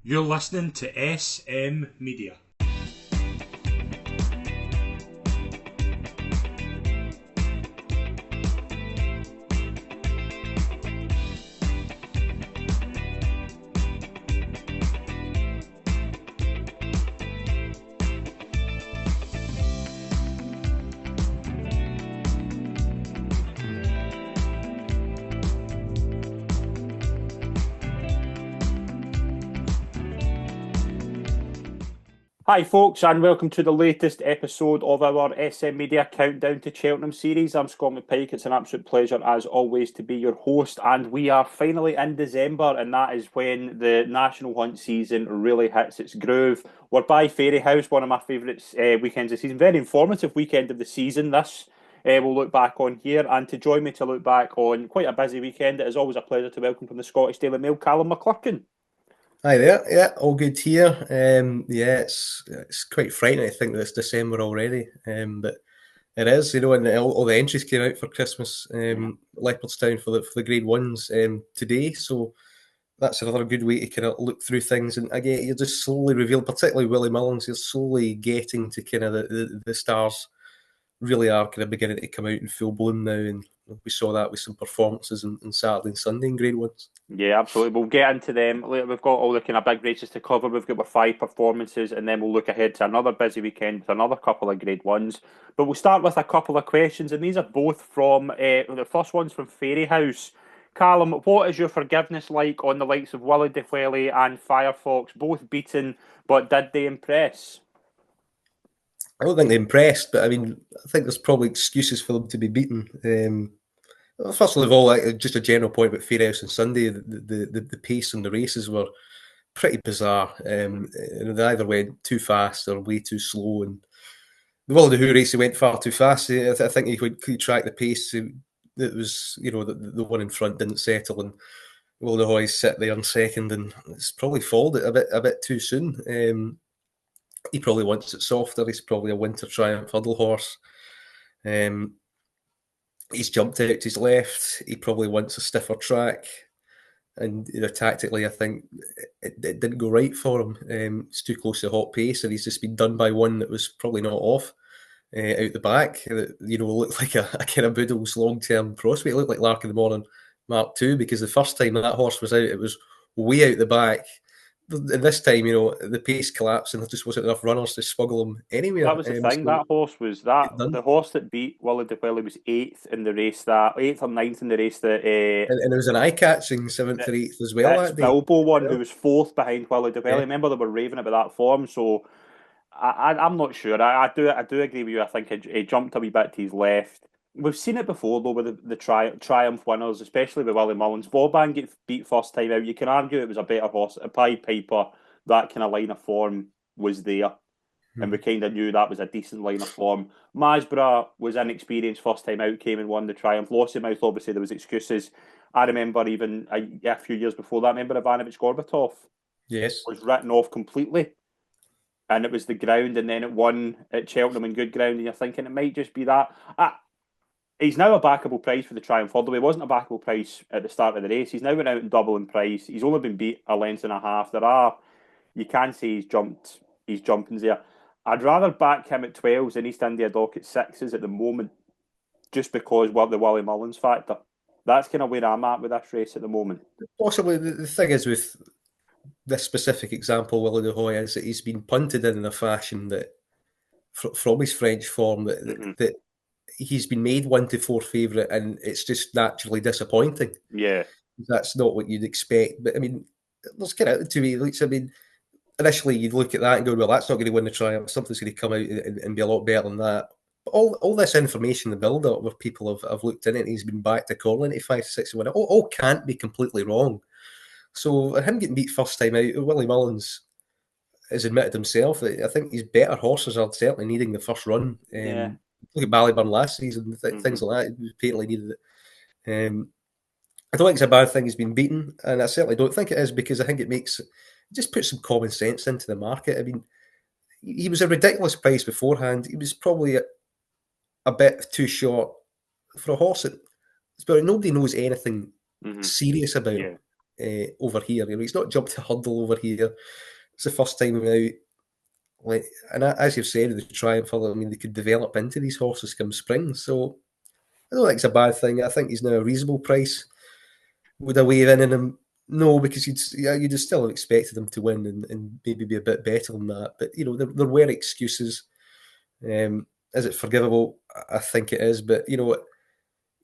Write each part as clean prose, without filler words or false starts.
You're listening to SM Media. Hi, folks, and welcome to the latest episode of our SM Media Countdown to Cheltenham series. I'm Scott McPike. It's an absolute pleasure, as always, to be your host. And we are finally in December, and that is when the National Hunt season really hits its groove. We're by Fairyhouse, one of my favourite weekends of the season. Very informative weekend of the season, this. We'll look back on here. And to join me to look back on quite a busy weekend, it is always a pleasure to welcome from the Scottish Daily Mail, Callum McClurkin. Hi there, yeah, all good here. Yeah, it's quite frightening to think that it's December already, but it is, and all the entries came out for Christmas, Leopardstown for the Grade Ones today, so that's another good way to kind of look through things. And again, you're just slowly revealed, particularly Willie Mullins, you're slowly getting to kind of the stars really are kind of beginning to come out in full bloom now, and we saw that with some performances on Saturday and Sunday in Grade Ones. Yeah, absolutely. We'll get into them later. We've got all the kind of big races to cover. We've got our 5 performances, and then we'll look ahead to another busy weekend with another couple of Grade Ones. But we'll start with a couple of questions, and these are both from the first one's from Fairyhouse. Callum, what is your forgiveness like on the likes of Willie Defwelly and Firefox, both beaten, but did they impress? I don't think they impressed, but I mean, I think there's probably excuses for them to be beaten. First of all, just a general point about Fairyhouse on Sunday, the pace on the races were pretty bizarre. They either went too fast or way too slow. And the Willie Who race, he went far too fast. I think he could track the pace. It was, the one in front didn't settle, and Willie Hoy sit there in second, and it's probably folded a bit too soon. He probably wants it softer. He's probably a Winter Triumph hurdle horse. He's jumped out to his left. He probably wants a stiffer track. And tactically, I think it didn't go right for him. It's too close to hot pace, and he's just been done by one that was probably not off out the back. Looked like a kind of Boodle's long-term prospect. It looked like Lark in the Morning Mark II, because the first time that horse was out, it was way out the back. And this time, the pace collapsed and there just wasn't enough runners to smuggle him anywhere. That was the thing. So that horse was the horse that beat Willie Defwelly was eighth in the race, that eighth or ninth in the race that and there was an eye-catching seventh or eighth as well that day. Bilbo one, who was fourth behind Willie Defwelly. Yeah. Remember, they were raving about that form. So I'm not sure. I do agree with you. I think he jumped a wee bit to his left. We've seen it before though with the Triumph winners, especially with Willie Mullins. Vauban get beat first time out. You can argue it was a better horse. A Pied Piper, that kind of line of form was there. And we kind of knew that was a decent line of form. Masborough was inexperienced first time out, came and won the Triumph. Lossiemouth, obviously, there was excuses. I remember even a few years before that, remember Ivanovic Gorbatov? Yes. Was written off completely. And it was the ground, and then it won at Cheltenham in good ground, and you're thinking it might just be that. He's now a backable price for the Triumph, although he wasn't a backable price at the start of the race. He's now went out and double in price. He's only been beat a length and a half. You can say he's jumping there. I'd rather back him at 12s and East India Dock at 6s at the moment, just because the Willie Mullins factor. That's kind of where I'm at with this race at the moment. Possibly the thing is with this specific example, Willie de Hoy, is that he's been punted in a fashion that, from his French form, that he's been made 1-4 favourite, and it's just naturally disappointing. Yeah. That's not what you'd expect. But I mean, there's kind of two ways. I mean, initially you'd look at that and go, well, that's not going to win the Triumph. Something's going to come out and be a lot better than that. But all this information, the build-up where people have looked in it, and he's been back to Corlin 85-61, all can't be completely wrong. So him getting beat first time out, Willie Mullins has admitted himself that I think his better horses are certainly needing the first run. Look at Ballyburn last season, things like that. He patently needed it. I don't think it's a bad thing he's been beaten, and I certainly don't think it is, because I think it just puts some common sense into the market. I mean, he was a ridiculous price beforehand. He was probably a bit too short for a horse but nobody knows anything serious about him. over here. You know, he's not jumped a hurdle over here. It's the first time now. Like, and as you've said, the Triumph, I mean, they could develop into these horses come spring. So I don't think it's a bad thing. I think he's now a reasonable price. Would I wave in on him? No, because you'd still have expected him to win and maybe be a bit better than that. But you know, there were excuses. Is it forgivable? I think it is. But you know,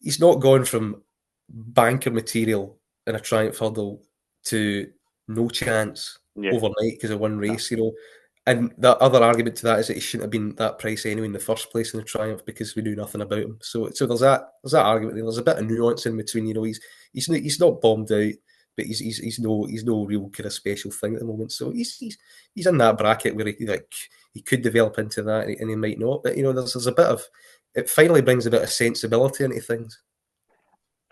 he's not gone from banker material in a Triumph hurdle to no chance overnight because of one race. You know, and the other argument to that is that he shouldn't have been that price anyway in the first place in the Triumph because we knew nothing about him. So there's that argument there. There's a bit of nuance in between. You know, he's not bombed out, but he's no real kind of special thing at the moment. So he's in that bracket where he could develop into that and he might not. But you know, there's a bit of it. Finally brings a bit of sensibility into things.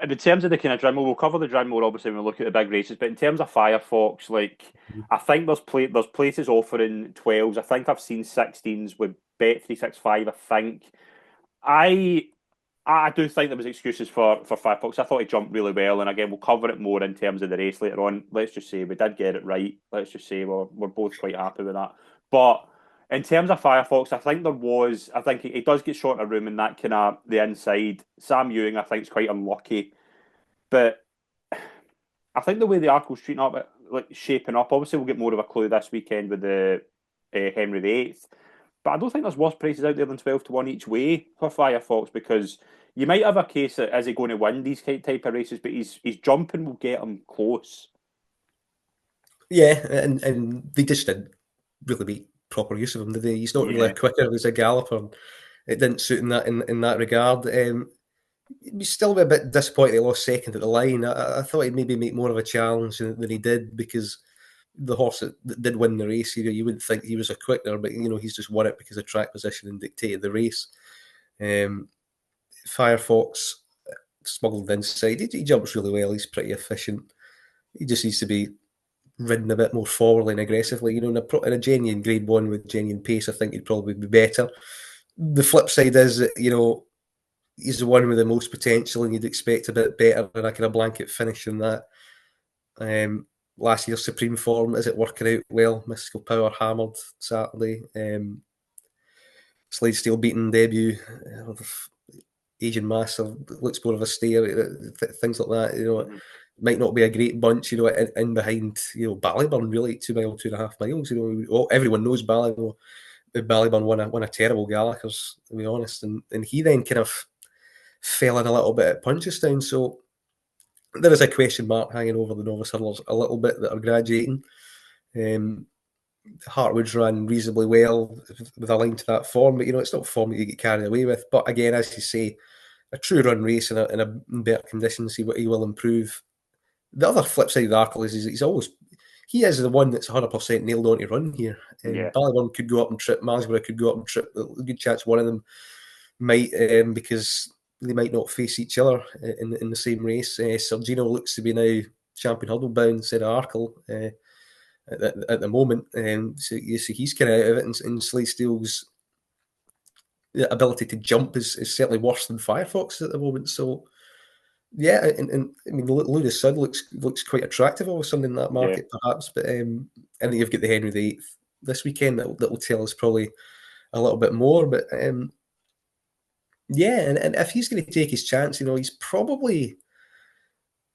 And in terms of the kind of Drymore, we'll cover the Drymore obviously when we look at the big races. But in terms of Firefox, like I think there's places offering 12s. I think I've seen 16s with Bet365. I think I do think there was excuses for Firefox. I thought he jumped really well, and again we'll cover it more in terms of the race later on. Let's just say we did get it right. Let's just say we're both quite happy with that. But in terms of Firefox, I think he does get short of room in that kind of the inside. Sam Ewing, I think, is quite unlucky. But I think the way the article's treating up, like shaping up, obviously we'll get more of a clue this weekend with the Henry VIII. But I don't think there's worse prices out there than 12-1 each way for Firefox because you might have a case that is he going to win these type of races, but his jumping will get him close. Yeah, and they just didn't really make proper use of him, did they? He's not really a quicker, he's a galloper. It didn't suit in that regard. He's still a bit disappointed he lost second at the line. I thought he'd maybe make more of a challenge than he did because the horse that did win the race, you wouldn't think he was a quicker, but you know he's just won it because of track position and dictated the race. Firefox smuggled inside. He jumps really well. He's pretty efficient. He just needs to be ridden a bit more forwardly and aggressively. You know, in a genuine Grade 1 with genuine pace, I think he'd probably be better. The flip side is that, you know, he's the one with the most potential and you'd expect a bit better than a kind of blanket finish than that. Last year's Supreme Form, is it working out well? Mystical Power hammered Saturday. Slidesteel beaten debut. Asian Master looks more of a stare. Things like that, you know. It might not be a great bunch, you know, in behind, you know, Ballyburn, really, 2 mile, 2.5 miles. You know, everyone knows Ballyburn. Ballyburn won a terrible Gallagher's, to be honest, and he then kind of fell in a little bit at Punchestown. So there is a question mark hanging over the novice hurdlers a little bit that are graduating. Hartwood's ran reasonably well with a line to that form, but you know it's not form that you get carried away with. But again, as you say, a true run race in a better conditions, he will improve. The other flip side of the article is he is the one that's 100% nailed on to run here. Ballyburn could go up and trip, Malmesbury could go up and trip. A good chance one of them might, because they might not face each other in the same race. Sergino looks to be now champion hurdle bound, said Arkle at the moment. So he's kind of out of it, and Slidesteel's ability to jump is certainly worse than Firefox at the moment. So yeah, and I mean, Luda's Sud looks quite attractive all of a sudden in that market, perhaps. But and then you've got the Henry VIII this weekend that will tell us probably a little bit more. But yeah, and if he's going to take his chance, you know, he's probably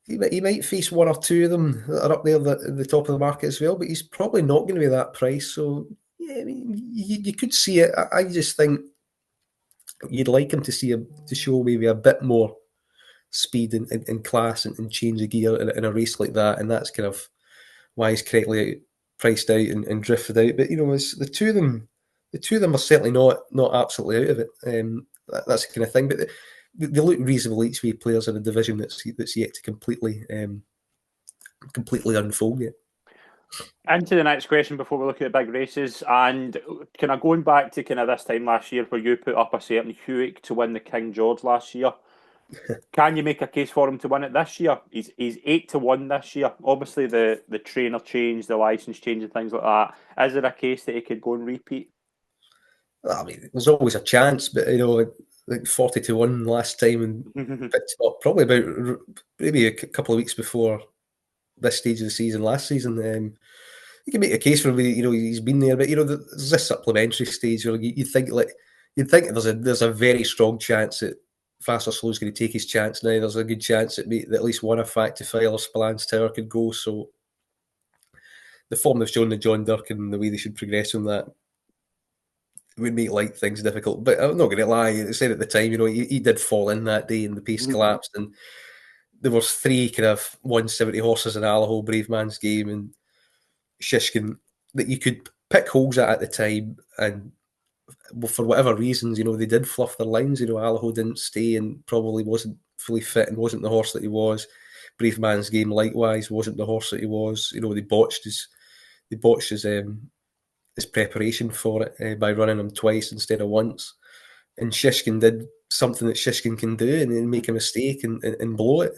he might face one or two of them that are up there at the top of the market as well. But he's probably not going to be that price. So yeah, I mean, you could see it. I just think you'd like him to show maybe a bit more speed and class and change of gear in a race like that, and that's kind of why he's correctly priced out and drifted out. But you know, the two of them are certainly not absolutely out of it. That's the kind of thing. But they look reasonable each way players in a division that's yet to completely unfold yet. Into the next question before we look at the big races, and kind of going back to kind of this time last year where you put up a certain Hewitt to win the King George last year. Can you make a case for him to win it this year? He's 8-1 this year. Obviously, the trainer changed, the license change, and things like that. Is there a case that he could go and repeat? Well, I mean, there's always a chance, but you know, like 40-1 last time, and picked him up probably about maybe a couple of weeks before this stage of the season last season. You can make a case for him, he's been there, but there's this supplementary stage where you'd think there's a very strong chance that Fast or Slow is going to take his chance now. There's a good chance that at least one of Factify or Spillane Tower could go. So the form they've shown the John Durkin and the way they should progress on that would make things difficult. But I'm not going to lie, I said at the time, he did fall in that day and the pace collapsed, and there was 3 kind of 170 horses in Allaho, Brave Man's Game and Shishkin that you could pick holes at the time, and for whatever reasons, they did fluff their lines. Allaho didn't stay and probably wasn't fully fit and wasn't the horse that he was. Brave Man's Game likewise wasn't the horse that he was. They botched his preparation for it by running him twice instead of once. And Shishkin did something that Shishkin can do and then make a mistake and blow it.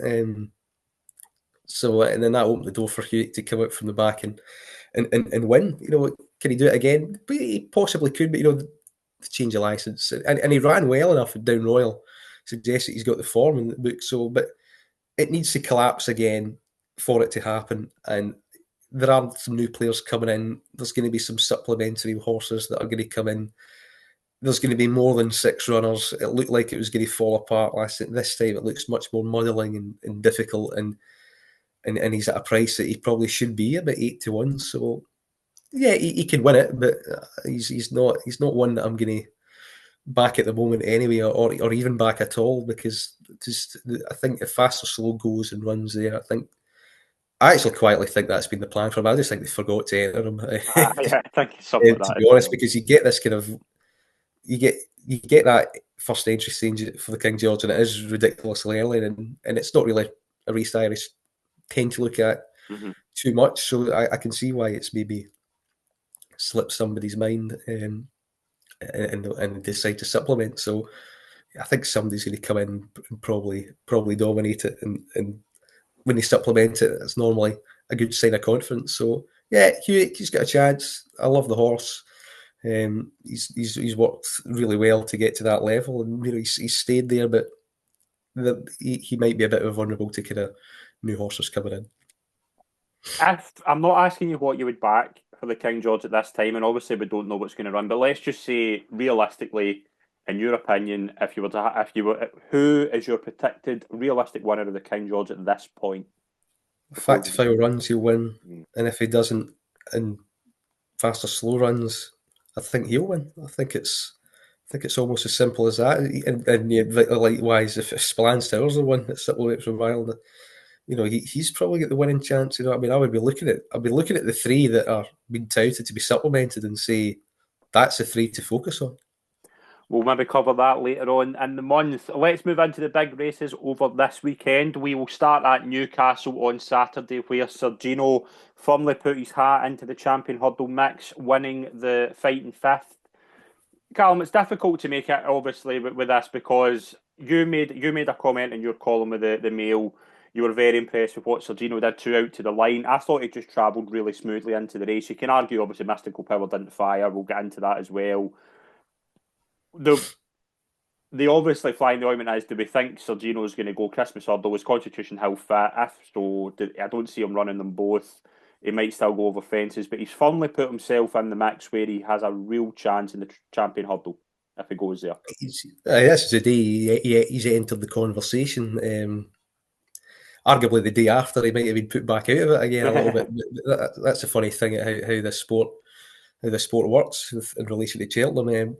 So and then that opened the door for Hewitt to come out from the back and win. Can he do it again? But he possibly could, but the change of licence. And he ran well enough at Down Royal, suggests that he's got the form in the book. So, but it needs to collapse again for it to happen. And there are some new players coming in. There's going to be some supplementary horses that are going to come in. There's going to be more than 6 runners. It looked like it was going to fall apart this time. It looks much more muddling and difficult, and he's at a price that he probably should be, about 8-1. So yeah, he can win it, but he's not one that I'm going to back at the moment anyway, or even back at all, because I think if Fast or Slow goes and runs there, I actually quietly think that's been the plan for him. I just think they forgot to enter him. Yeah, I think it's something like that. To be honest, because you get this kind of you get that first entry stage for the King George, and it is ridiculously early, and it's not really a race I tend to look at too much. So I can see why it's maybe slipped somebody's mind and decide to supplement. So I think somebody's going to come in and probably dominate it, and when they supplement it, it's normally a good sign of confidence. So yeah, he's got a chance. I love the horse. He's worked really well to get to that level, and he's stayed there, but he might be a bit vulnerable to kind of new horses coming in. If I'm not asking you what you would back for the King George at this time, and obviously we don't know what's going to run, but let's just say realistically, in your opinion, who is your predicted realistic winner of the King George at this point? Factify runs, he'll win, and if he doesn't, and Fast or Slow runs, I think he'll win. I think it's almost as simple as that. And yeah, likewise, if Spillane Tower's the one that supplements from Wild, he's probably got the winning chance. I mean, I'd be looking at the 3 that are being touted to be supplemented and say that's the 3 to focus on. We'll maybe cover that later on in the month. Let's move into the big races over this weekend. We will start at Newcastle on Saturday, where Sergino firmly put his hat into the champion hurdle mix, winning the fighting 5th. Callum, it's difficult to make it, obviously, with this, because you made a comment in your column with the Mail. You were very impressed with what Sergino did 2 out to the line. I thought he just travelled really smoothly into the race. You can argue, obviously, Mystical Power didn't fire. We'll get into that as well. They obviously flying the ointment is, do we think Sergino's going to go Christmas hurdle? Was Constitution Hill fit? If so, I don't see him running them both. He might still go over fences, but he's firmly put himself in the mix where he has a real chance in the champion hurdle if he goes there. This is the day he's entered the conversation. Arguably the day after, he might have been put back out of it again a little bit. That's a funny thing at how this sport works in relation to Cheltenham.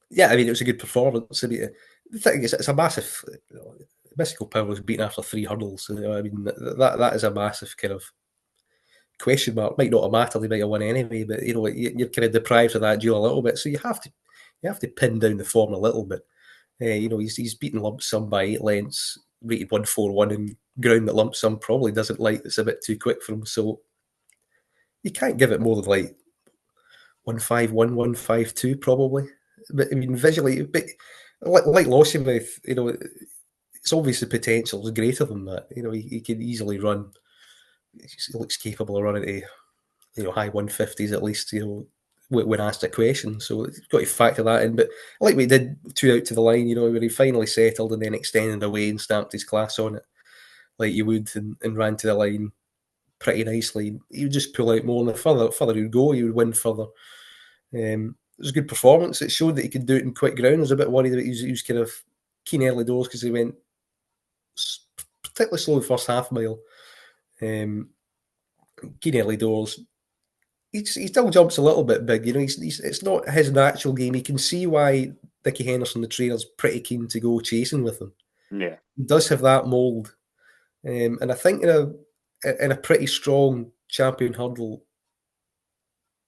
Yeah, I mean, it was a good performance. I mean, the thing is, it's a massive. Mystical Power was beaten after 3 hurdles. I mean, that is a massive kind of question mark. Might not have mattered; they might have won anyway. But you're kind of deprived of that duel a little bit. So you have to pin down the form a little bit. He's beaten lump sum by 8 lengths, rated 141, and ground that lump sum probably doesn't like. That's a bit too quick for him. So you can't give it more than 151, 152 probably. But I mean, visually, like Lossiemouth, it's obvious the potential is greater than that. He can easily run. He looks capable of running to, high 150s at least. When asked a question, so you've got to factor that in. But like we did 2 out to the line, where he finally settled and then extended away and stamped his class on it. like you would and ran to the line pretty nicely, he would just pull out more, and the further he would go, he would win further. It was a good performance. It showed that he could do it in quick ground. I was a bit worried that he was kind of keen early doors because he went particularly slow the first half mile. Keen early doors. He still jumps a little bit big. It's not his natural game. You can see why Dickie Henderson, the trainer's pretty keen to go chasing with him. Yeah. He does have that mould. And I think in a pretty strong champion hurdle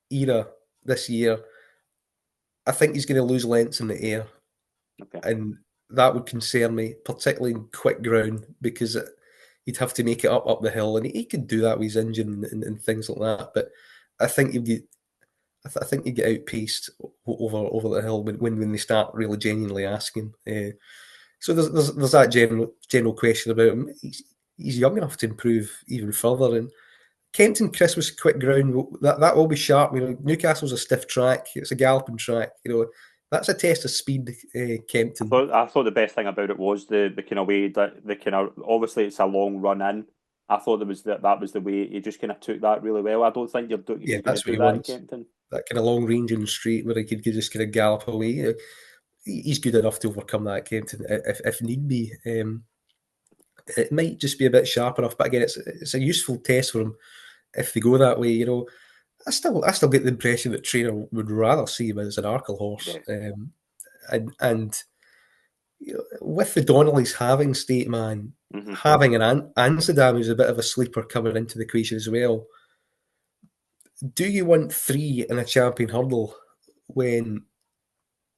era this year, I think he's going to lose lengths in the air. Okay. And that would concern me, particularly in quick ground, because he'd have to make it up the hill, and he could do that with his engine and things like that. But I think I think you get outpaced over the hill when they start really genuinely asking. So there's that general question about him. He's young enough to improve even further. And Kempton, Chris, was quick ground. That will be sharp. Newcastle's a stiff track. It's a galloping track. That's a test of speed. Kempton. I thought the best thing about it was the kind of way that the kind of, obviously it's a long run in. I thought that was the way he just kind of took that really well. I don't think you're going to do that in Kempton. That kind of long range in the street where he could just kind of gallop away. He's good enough to overcome that Kempton if need be. It might just be a bit sharp enough, but again, it's a useful test for him if they go that way. I still get the impression that trainer would rather see him as an Arkle horse. Yeah. And with the Donnellys having State Man, having an Amsterdam who's a bit of a sleeper coming into the equation as well. Do you want 3 in a champion hurdle when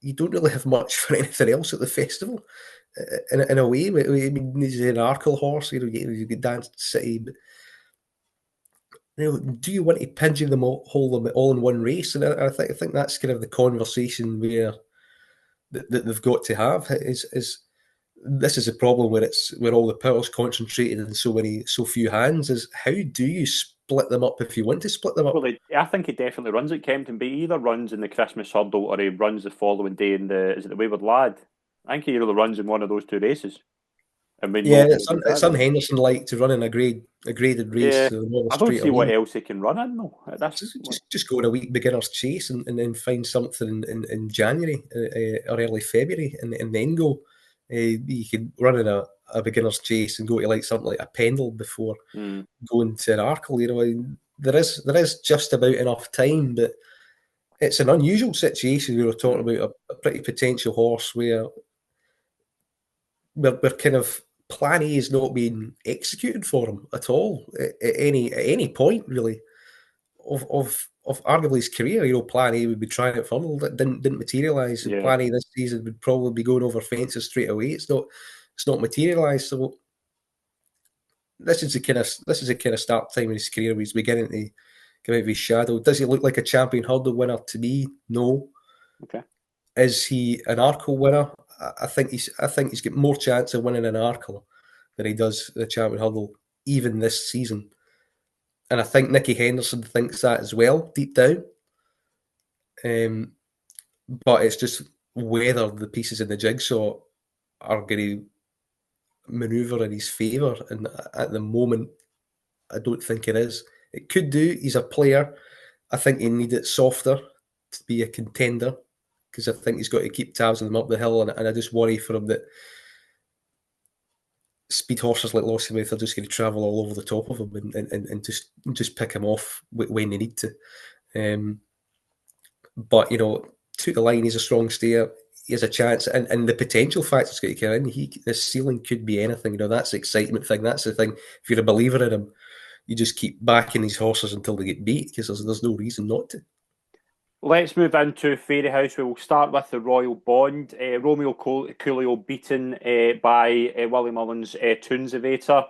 you don't really have much for anything else at the festival? In a way, I mean, he's an Arkle horse. You get Dance City, but do you want to pigeon them all in one race? And I think that's kind of the conversation where that they've got to have. Is this is a problem where all the power's concentrated in so few hands? Is how do you split them up if you want to split them up? Well, I think he definitely runs at Kempton, but he either runs in the Christmas hurdle or he runs the following day in the Wayward Lad. I think he either runs in one of those 2 races. It's on Henderson like to run in a graded race. Yeah, So I don't see what else he can run in though. Just go on a week beginner's chase and then find something in January or early February and then go. You could run in a beginner's chase and go to like something like a Pendle before going to an Arkle. There is just about enough time, but it's an unusual situation. We were talking about a pretty potential horse where we're kind of plan A is not being executed for him at all at any point really of arguably his career. Plan A would be trying it for him that didn't materialise. Yeah. Plan A this season would probably be going over fences straight away. It's not materialised. So this is the kind of start time in his career where he's beginning to come out of his shadow. Does he look like a champion hurdle winner to me? No. Okay. Is he an Arkle winner? I think he's got more chance of winning an Arkle than he does the champion hurdle even this season. And I think Nicky Henderson thinks that as well, deep down. But it's just whether the pieces in the jigsaw are going to manoeuvre in his favour. And at the moment, I don't think it is. It could do. He's a player. I think he needs it softer to be a contender, because I think he's got to keep tabs on them up the hill. And I just worry for him that speed horses like Lossiemouth are just going to travel all over the top of him and just pick him off when they need to. But, to the line, he's a strong steer. He has a chance. And the potential factor's got to come in. His ceiling could be anything. That's the excitement thing. That's the thing. If you're a believer in him, you just keep backing these horses until they get beat, because there's no reason not to. Let's move into Fairyhouse. We will start with the Royal Bond. Romeo Coolio beaten by Willie Mullins' Toonsivator.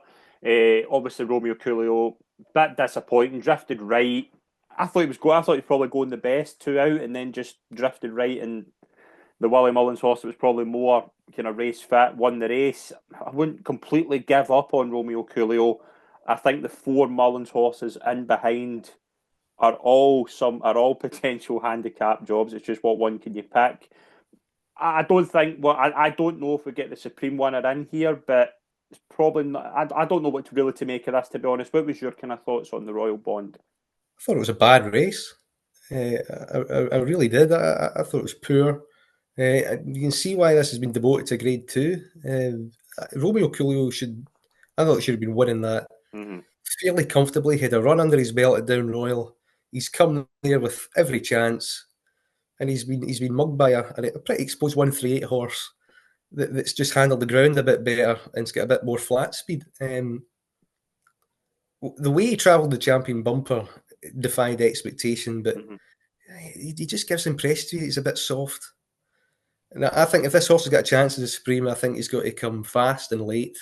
Obviously, Romeo Coolio, bit disappointing, drifted right. I thought he was probably going the best 2 out, and then just drifted right. And the Willie Mullins horse that was probably more kind of race fit won the race. I wouldn't completely give up on Romeo Coolio. I think the 4 Mullins horses in behind are all potential handicap jobs. It's just what one can you pick. I don't know if we get the Supreme winner in here, but it's probably not, I don't know what to really to make of this, to be honest. What was your kind of thoughts on the Royal Bond? I thought it was a bad race. I really did. I thought it was poor. You can see why this has been devoted to Grade 2. Romeo Coolio I thought should have been winning that fairly comfortably. He had a run under his belt at Down Royal. He's come there with every chance, and he's been mugged by a pretty exposed 138 horse that's just handled the ground a bit better and's got a bit more flat speed. The way he travelled the champion bumper defied expectation, but he just gives the impression he's a bit soft. And I think if this horse has got a chance as a Supreme, I think he's got to come fast and late,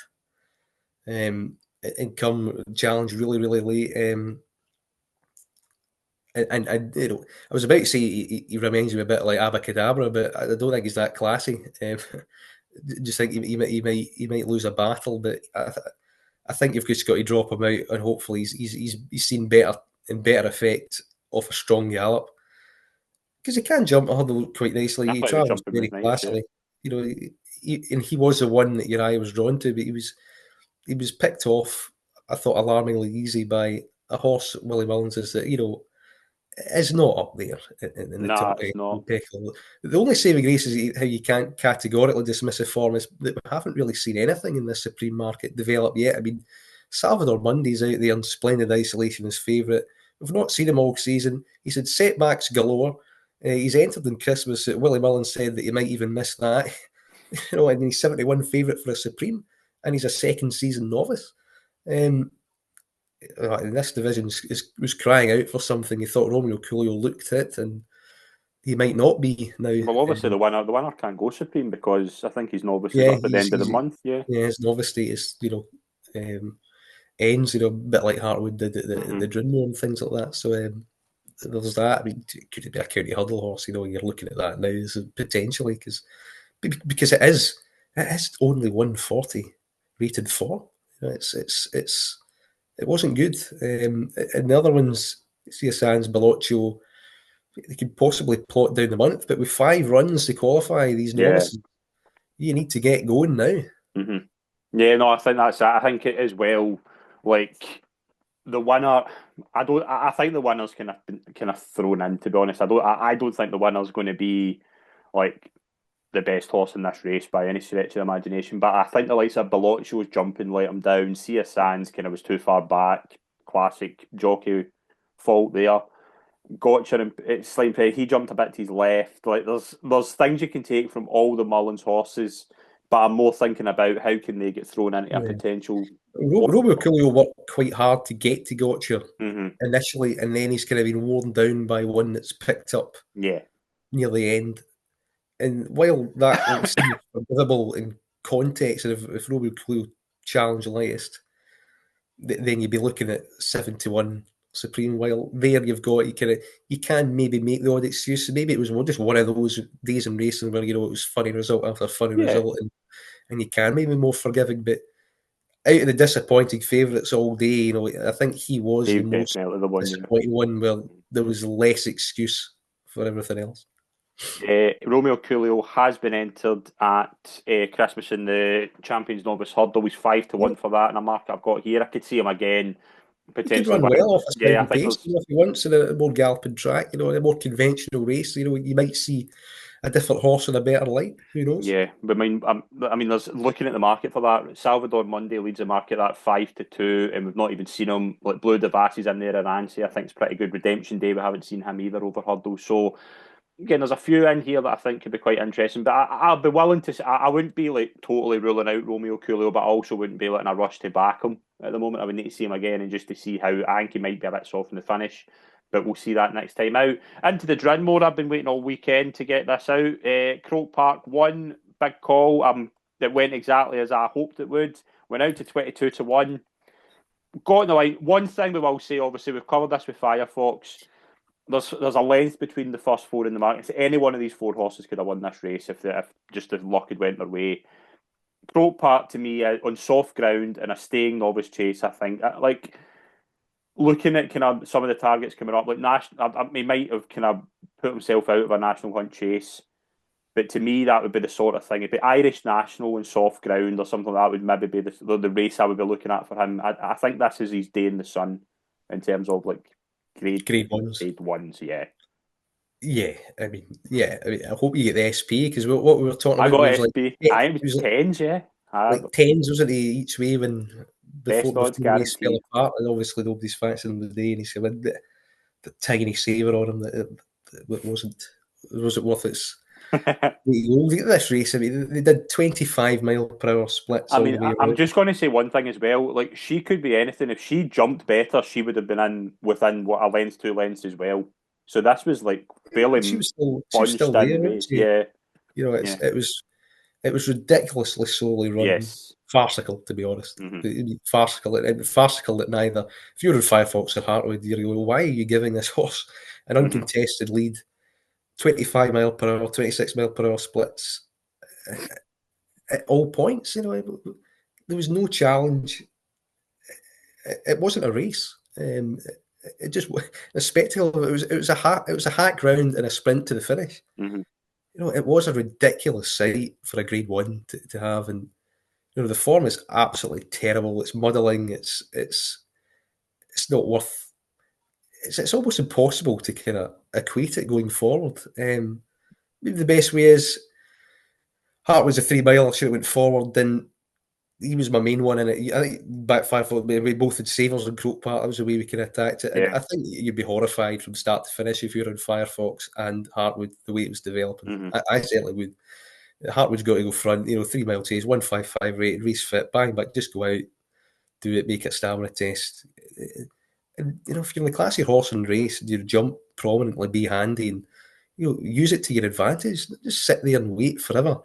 and come challenge really, really late. And you know, I was about to say he reminds me a bit like Abacadabra, but I don't think he's that classy. Just think he might lose a battle, but I think you've just got to drop him out, and hopefully he's seen better effect off a strong gallop, because he can jump a hurdle quite nicely. He travels very classily, you know. And he was the one that your eye was drawn to, but he was picked off, I thought, alarmingly easy by a horse, Willie Mullins, is not up there in the top. It's not. The only saving grace is how you can't categorically dismiss a form is that we haven't really seen anything in this Supreme market develop yet. I mean, Salvador Mundy's out there in splendid isolation as favourite. We've not seen him all season. He's had setbacks galore. He's entered in Christmas. Willie Mullins said that he might even miss that. You know, and he's 71 favourite for a Supreme, and he's a second season novice. This division was crying out for something. He thought Romeo Coolio looked it, and he might not be now. Well, obviously the winner can't go Supreme because I think his novice is up at the end of the month. Yeah, his novice status, ends, a bit like Hartwood did at the Drinmore and things like that. So there's that. I mean, could it be a county hurdle horse? You're looking at that now potentially because it is only 140 rated for. It wasn't good. And the other ones, Sia Sands, Bellocchio, they could possibly plot down the month, but with 5 runs to qualify these novices, you need to get going now. Yeah, no, I think that's it. I think it is well. Like the winner, I think the winner's kind of thrown in. To be honest, I don't think the winner's going to be like the best horse in this race by any stretch of the imagination. But I think the likes of Bellocchio's jumping let him down. Sia Sands kind of was too far back. Classic jockey fault there. Gotcha and Slime Peg, he jumped a bit to his left. Like there's things you can take from all the Mullins horses, but I'm more thinking about how can they get thrown into a potential. Romeo Coolio worked quite hard to get to Gotcha initially, and then he's kind of been worn down by one that's picked up near the end. And while that seems forgivable in context, and if Romeo Coolio challenged the latest, then you'd be looking at 7-1 Supreme. While there you've got you can maybe make the odd excuse. Maybe it was just one of those days in racing where it was funny result after funny result, and you can maybe be more forgiving. But out of the disappointing favourites all day, I think he was the most disappointing one where there was less excuse for everything else. Romeo Coolio has been entered at Christmas in the Champions Novice Hurdle. He's 5-1 for that in a market I've got here. I could see him again potentially. He could run well off a sprint pace if he wants in a more galloping track, a more conventional race. You might see a different horse in a better light. Who knows? Yeah, but I mean, there's looking at the market for that. Salvador Mundy leads the market at 5-2, and we've not even seen him. Like Blue Devassy's in there, and Ansi, I think it's pretty good. Redemption Day, we haven't seen him either over hurdle. So again, there's a few in here that I think could be quite interesting. But I'll be willing to. I wouldn't be like totally ruling out Romeo Coolio, but I also wouldn't be in a rush to back him at the moment. I would need to see him again and just to see how I think he might be a bit soft in the finish. But we'll see that next time out. Into the Drinmore, I've been waiting all weekend to get this out. Croak Park won, big call. That went exactly as I hoped it would. Went out to 22-1. Got in the line. One thing we will say, obviously, we've covered this with Firefox. There's a length between the first 4 in the market. So any one of these 4 horses could have won this race if just the luck had went their way. Croak Park, to me, on soft ground and a staying novice chase, I think, looking at kind of some of the targets coming up, like he might have kind of put himself out of a National Hunt chase. But to me, that would be the sort of thing. It'd be Irish National and soft ground or something like that would maybe be the race I would be looking at for him. I think this is his day in the sun in terms of like Grade ones. Grade ones, yeah. Yeah, I mean, I hope you get the SP because what we were talking I about got was SP. like It was tens, yeah. like tens, wasn't he, each way when Best odds before the race fell guaranteed. apart, and obviously nobody's fancying the day, and he said with the tiny saver on him that it wasn't worth its. Look at this race. I mean, they did 25 mile per hour splits I all the mean, way I'm around. just going to say one thing as well. Like, she could be anything. If she jumped better, she would have been in within what a length, 2 lengths as well. So this was like fairly She was still bunched there, in wasn't race. she? Yeah, You know, yeah, it was ridiculously slowly run, yes. farcical to be honest. Mm-hmm. Farcical that neither. If you're in Firefox or Hartwood, you're going, why are you giving this horse an uncontested lead? 25 mile per hour, 26 mile per hour splits at all points. You know, there was no challenge. It wasn't a race. It just a spectacle. It was a hack round and a sprint to the finish. Mm-hmm. You know, it was a ridiculous sight for a Grade One to have, and you know the form is absolutely terrible. It's muddling. It's not worth. It's almost impossible to kind of equate it going forward. Maybe the best way is Hart was a 3 mile. Should have went forward. Then he was my main one in it. I think backfire for we both had savers and Croak Park. That was the way we could attack it. And Yeah. I think you'd be horrified from start to finish if you're in Firefox and Hartwood the way it was developing. Mm-hmm. I certainly would. Hartwood's got to go front. You know, 3 mile chase, 155 rated, race fit, bang back, just go out, do it, make it a stamina test. And you know, if you're in the classy horse and race, you jump prominently, be handy, and you know, use it to your advantage. Just sit there and wait forever.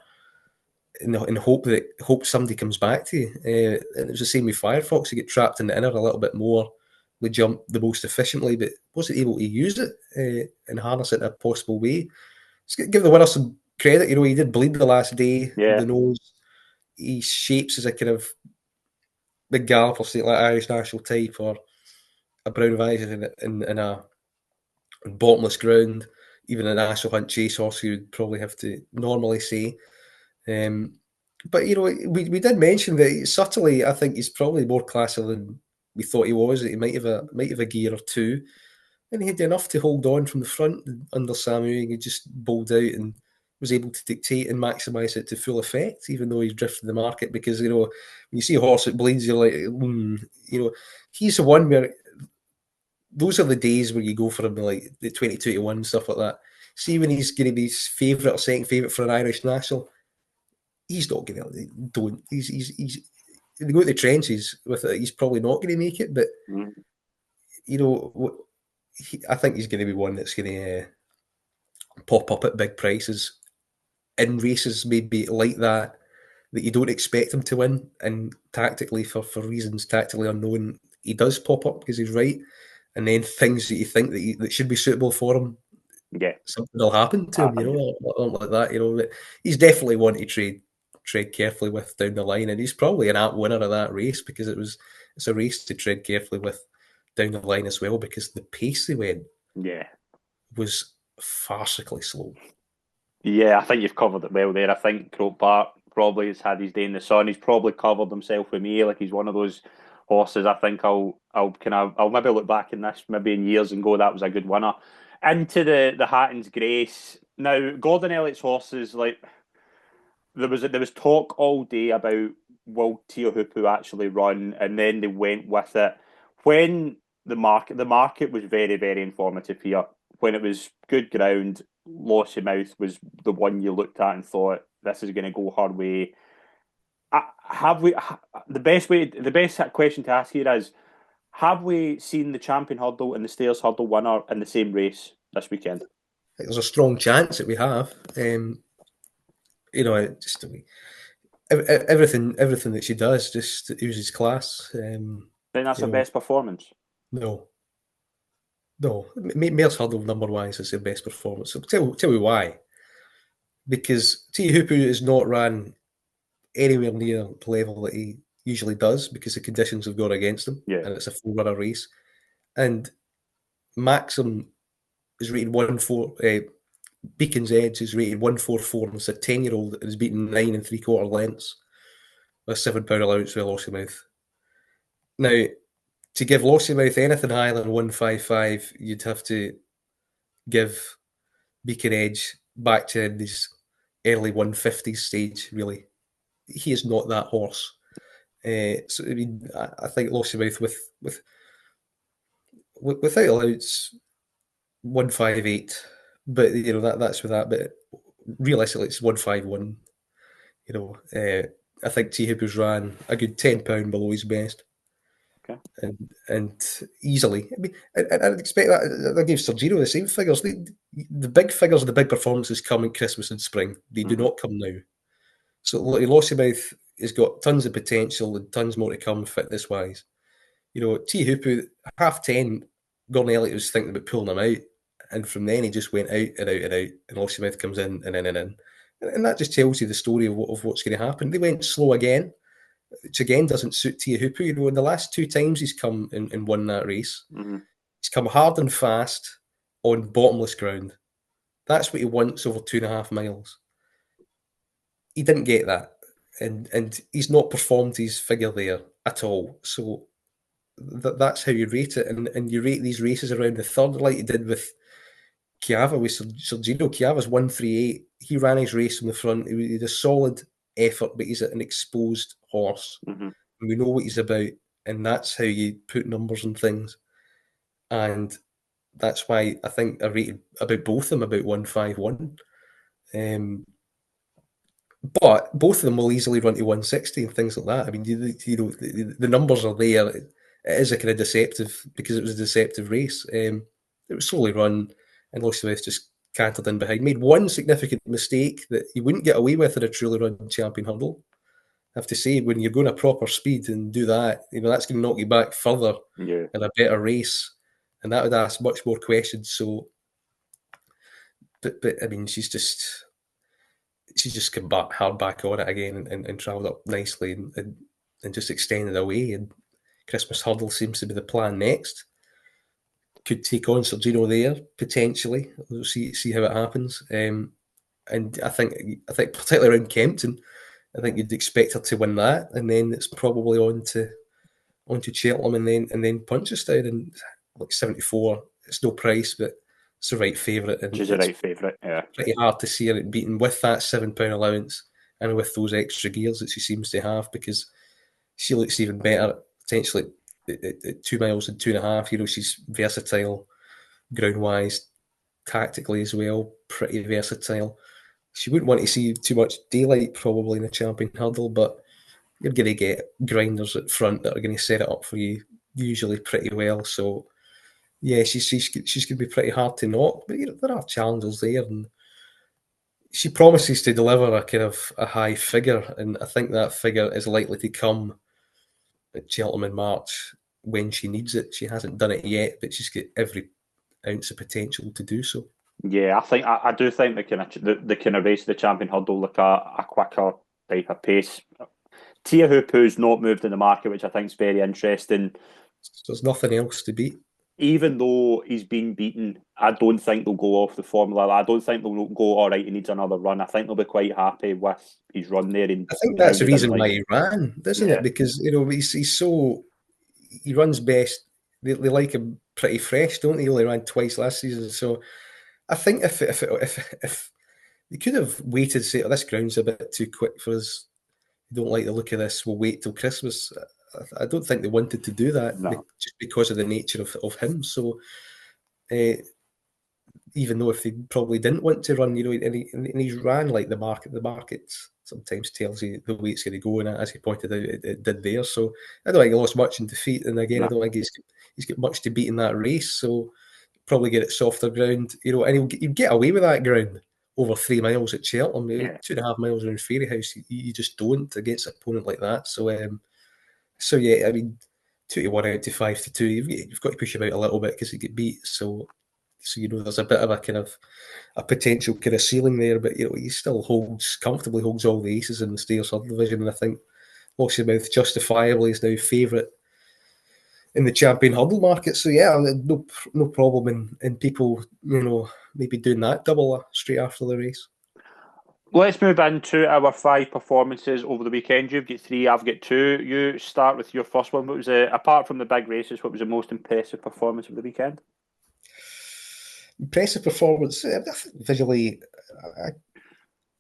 And hope somebody comes back to you. And it was the same with Firefox. You get trapped in the inner a little bit more. We jump the most efficiently, but wasn't able to use it and harness it in a possible way. Just give the winner some credit. You know, he did bleed the last day. Yeah. The nose. He shapes as a kind of big gallop or like Irish national type or a brown of eyes in a bottomless ground. Even a national hunt chase horse, you would probably have to normally say. But you know, we did mention that subtly, I think he's probably more classy than we thought he was. That he might have a gear or two, and he had enough to hold on from the front under Samu. He just bowled out and was able to dictate and maximise it to full effect, even though he's drifted the market. Because you know, when you see a horse that bleeds, you're like, you know, he's the one where those are the days where you go for him like the 2021 stuff like that. See when he's going to be his favourite or second favourite for an Irish national. He's not going to don't. He's they go to the trenches with it. He's probably not going to make it, but you know, I think he's going to be one that's going to pop up at big prices in races, maybe like that you don't expect him to win, and tactically for reasons tactically unknown, he does pop up because he's right, and then things that you think that should be suitable for him, something will happen to him, you know, like that, you know. But he's definitely one to tread carefully with down the line, and he's probably an apt winner of that race because it's a race to tread carefully with down the line as well, because the pace they went was farcically slow. Yeah, I think you've covered it well there. I think Croak Park probably has had his day in the sun. He's probably covered himself with me. Like, he's one of those horses. I think I'll maybe look back in this maybe in years and go, that was a good winner. Into the Hatton's Grace. Now, Gordon Elliott's horses, like, there was talk all day about will Teahupoo actually run, and then they went with it. When the market was very, very informative here. When it was good ground, Lossiemouth was the one you looked at and thought, this is going to go her way. The best question to ask here is, have we seen the champion hurdle and the stairs hurdle winner in the same race this weekend? I think there's a strong chance that we have. You know, just everything that she does just uses class. Then that's her best performance. No. Mare's hurdle number wise is her best performance. So tell me why. Because Teahupoo is not ran anywhere near the level that he usually does because the conditions have gone against him, and it's a 4-runner race. And Maxim is rated Beacon's Edge is rated 144, and it's a 10-year-old that has beaten 9 3/4 lengths with a £7 allowance with Lossiemouth. Now, to give Lossiemouth anything higher than 155, you'd have to give Beacon Edge back to his early 150s stage, really. He is not that horse. So, I mean, I think Lossiemouth without allowance, 158, but that's with that. But realistically, it's 151. I think T Hoopers ran a good £10 below his best. Okay. And easily. I mean, I'd expect that. I gave Sergino the same figures. The big figures and the big performances come in Christmas and spring. They do not come now. So Lossiemouth has got tons of potential and tons more to come fitness wise. T Hoopu, half 10, Gordon Elliott was thinking about pulling him out. And from then he just went out and out and out. And Lossiemouth comes in and in and in. And that just tells you the story of what's going to happen. They went slow again, which again doesn't suit Tia Hoopu. In the last 2 times he's come and won that race, he's come hard and fast on bottomless ground. That's what he wants over 2.5 miles. He didn't get that, and he's not performed his figure there at all. So that's how you rate it, and you rate these races around the third, like you did with Chiava with Sergino. Chiava's 138. He ran his race from the front. He had a solid effort, but he's an exposed horse. And we know what he's about, and that's how you put numbers on things. And that's why I think I rated about both of them about 151. But both of them will easily run to 160 and things like that. I mean, the numbers are there. It is a kind of deceptive, because it was a deceptive race. It was slowly run, and Lossiemouth just cantered in behind. Made one significant mistake that you wouldn't get away with in a truly run champion hurdle. I have to say, when you're going at proper speed and do that, that's going to knock you back further in a better race, and that would ask much more questions. So, but I mean, she's just come back hard back on it again and travelled up nicely and just extended away. And Christmas hurdle seems to be the plan next. Could take on Sergino there potentially. We'll see how it happens. And I think particularly around Kempton, I think you'd expect her to win that, and then it's probably on to Cheltenham, and then Punchestown, and like 74. It's no price, but it's the right favourite. And she's the right favourite. Yeah, pretty hard to see her beaten with that £7 allowance and with those extra gears that she seems to have, because she looks even better potentially at 2 miles and 2.5. She's versatile ground wise, tactically as well, pretty versatile. She wouldn't want to see too much daylight probably in a champion hurdle, but you're going to get grinders at front that are going to set it up for you usually pretty well. So yeah, she's going to be pretty hard to knock, but there are challenges there, and she promises to deliver a kind of a high figure, and I think that figure is likely to come at Cheltenham in March when she needs it. She hasn't done it yet, but she's got every ounce of potential to do so. Yeah, I do think they can erase the champion hurdle like a quicker type of pace. Tia Hoopu's not moved in the market, which I think is very interesting. So there's nothing else to beat. Even though he's been beaten, I don't think they'll go off the formula. I don't think they'll go, all right, he needs another run. I think they'll be quite happy with his run there. I think that's the reason why he ran, isn't it? Because, he's so... He runs best. They like him pretty fresh, don't they? He only ran twice last season. So I think if they could have waited, say, this ground's a bit too quick for us, we don't like the look of this, we'll wait till Christmas. I don't think they wanted to do that, just because of the nature of him. So even though if they probably didn't want to run, and he's ran like the market sometimes tells you the way it's going to go, and as he pointed out, it did there. So I don't think he lost much in defeat, and again, I don't think he's got much to beat in that race. So probably get it softer ground, and he'll get away with that ground over 3 miles at Cheltenham. 2.5 miles around Fairyhouse, you just don't against an opponent like that. So yeah, I mean, 2-1 out to 5-2. You've got to push him out a little bit because he get beat. So there's a bit of a kind of a potential kind of ceiling there, but he still comfortably holds all the aces in the Stayers Hurdle division, and I think Lossiemouth justifiably is now favourite in the champion hurdle market. So yeah, no problem in people, maybe doing that double straight after the race. Let's move into our 5 performances over the weekend. You've got 3, I've got 2. You start with your first one. What was apart from the big races, what was the most impressive performance of the weekend? Impressive performance. Visually,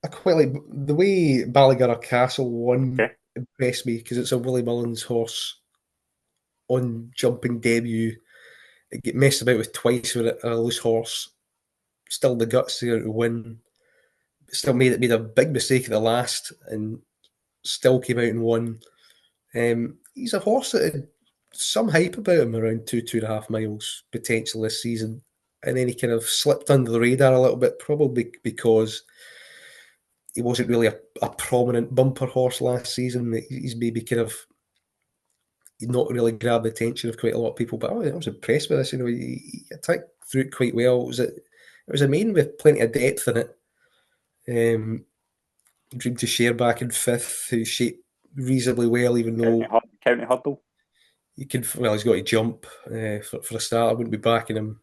I quite like the way Ballygurra Castle won. Okay. Impressed me because it's a Willie Mullins horse on jumping debut. It get messed about with twice with a loose horse. Still the guts there to win. Still made a big mistake at the last and still came out and won. He's a horse that had some hype about him around 2.5 miles potential this season. And then he kind of slipped under the radar a little bit, probably because he wasn't really a prominent bumper horse last season. He's maybe kind of not really grabbed the attention of quite a lot of people. But I was impressed with this. He attacked through it quite well. It was a main with plenty of depth in it. Dream to Share back in 5th, who shaped reasonably well, even though County hurdle. he's got to jump for a start. I wouldn't be backing him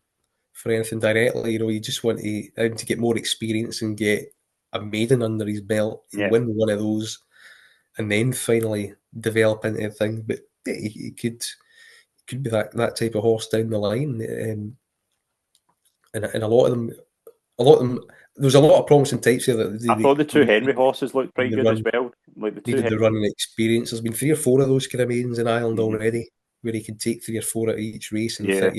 for anything directly. You just want him to get more experience and get a maiden under his belt and win one of those, and then finally develop into a thing. But yeah, he could be that type of horse down the line. And a lot of them. There was a lot of promising types here. I thought the 2 Henry horses looked pretty good as well. Like the 2 needed the running experience. There's been 3 or 4 of those kind of maidens in Ireland already, where he can take 3 or 4 at each race, and think,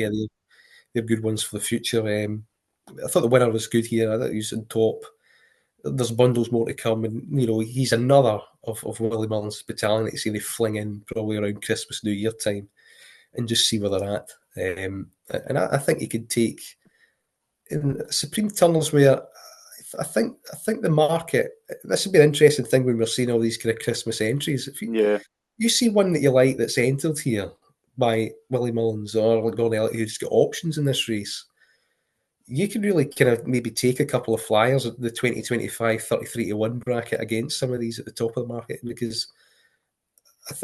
they're good ones for the future. I thought the winner was good here. I thought he was on top. There's bundles more to come, and he's another of Willie Mullins' battalion that they fling in probably around Christmas, New Year time, and just see where they're at. And I think he could take in Supreme Tunnels where I think the market. This would be an interesting thing when we're seeing all these kind of Christmas entries. If you see one that you like that's entered here by Willie Mullins or Gordon Elliott, who's got options in this race, you can really kind of maybe take a couple of flyers at the 2025 33 to 1 bracket against some of these at the top of the market, because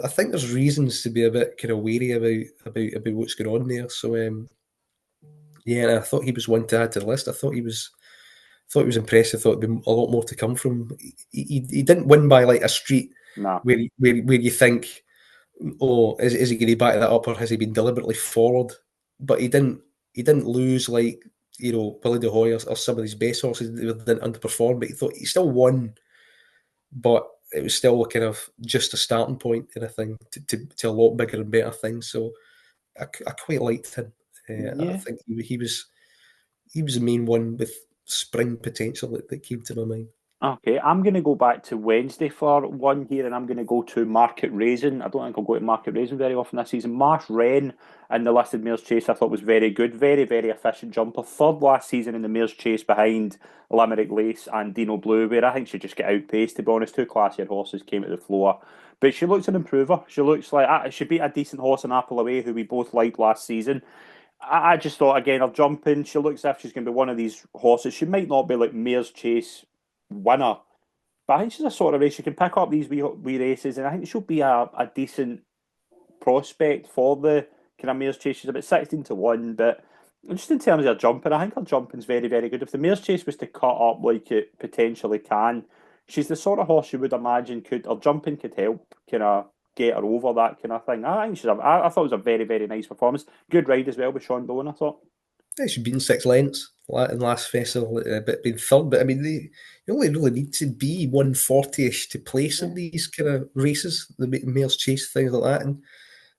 I think there's reasons to be a bit kind of wary about what's going on there. So and I thought he was one to add to the list. I thought he was impressive. I thought there'd be a lot more to come from. He didn't win by like a street where you think, oh, is he going to back that up, or has he been deliberately forward? But he didn't lose like Billy De Hoy or some of these best horses that didn't underperform. But he still won, but it was still kind of just a starting point in a thing to a lot bigger and better things. So I quite liked him. I think he was the main one with spring potential that came to my mind. Okay, I'm going to go back to Wednesday for one here, and I'm going to go to Market Raisin. I don't think I'll go to Market Raisin very often this season. Marsh Wren in the listed Mares Chase I thought was very good. Very, very efficient jumper. 3rd last season in the Mares Chase behind Limerick Lace and Dino Blue, where I think she just got outpaced, to be honest. 2 classier horses came to the floor. But she looks an improver. She looks like she beat a decent horse in Apple Away, who we both liked last season. I just thought, again, of jumping, she looks as if she's going to be one of these horses. She might not be like Mares Chase winner, but I think she's a sort of race she can pick up these wee races, and I think she'll be a decent prospect for the kind of Mares Chase. She's about 16 to 1, but just in terms of her jumping, I think her jumping's very, very good. If the Mares Chase was to cut up like it potentially can, she's the sort of horse you would imagine her jumping could help kind of get her over that kind of thing. I think I thought it was a very, very nice performance. Good ride as well with Sean Bowen, I thought. Yeah, she's beaten 6 lengths in last festival, but being 3rd. But I mean, you only really need to be 140-ish to place in these kind of races, the Mares Chase, things like that. And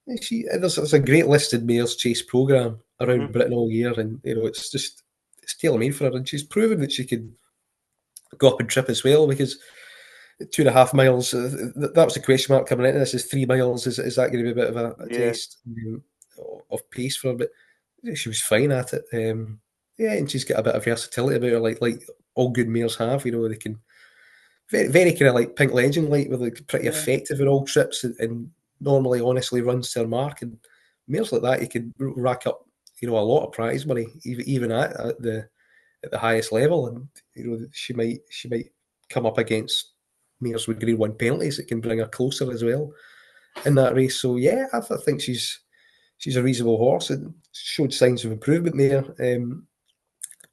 there's a great listed Mares Chase programme around Britain all year, and it's tailor-made for her. And she's proven that she can go up and trip as well, because 2.5 miles, that was the question mark coming into this, is 3 miles. Is that going to be a bit of a test of pace for her? But she was fine at it. And she's got a bit of versatility about her, like all good mares have. They can very, very kind of like Pink Legend, like, where they're pretty effective in all trips and normally, honestly, runs to her mark. And mares like that, you can rack up, a lot of prize money, even at the highest level. And she might come up against mares with Grade 1 penalties that can bring her closer as well in that race. So yeah, I think she's she's a reasonable horse and showed signs of improvement there.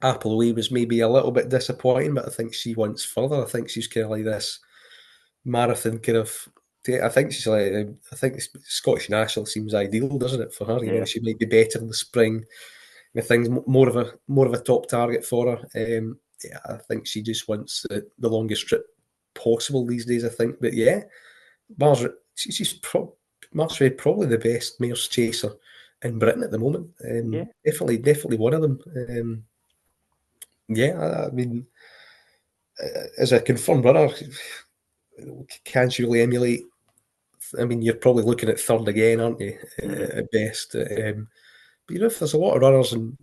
Apple Away was maybe a little bit disappointing, but I think she wants further. I think she's kind of like this marathon kind of. I think she's like. I think Scottish National seems ideal, doesn't it, for her? You know, she might be better in the spring. The thing's more of a top target for her. Yeah, I think she just wants the longest trip possible these days. I think, but yeah, Marsred probably the best mares chaser in Britain at the moment. Definitely one of them. I mean, as a confirmed runner, can't really emulate. I mean, you're probably looking at third again, aren't you? At best. But you know, if there's a lot of runners, and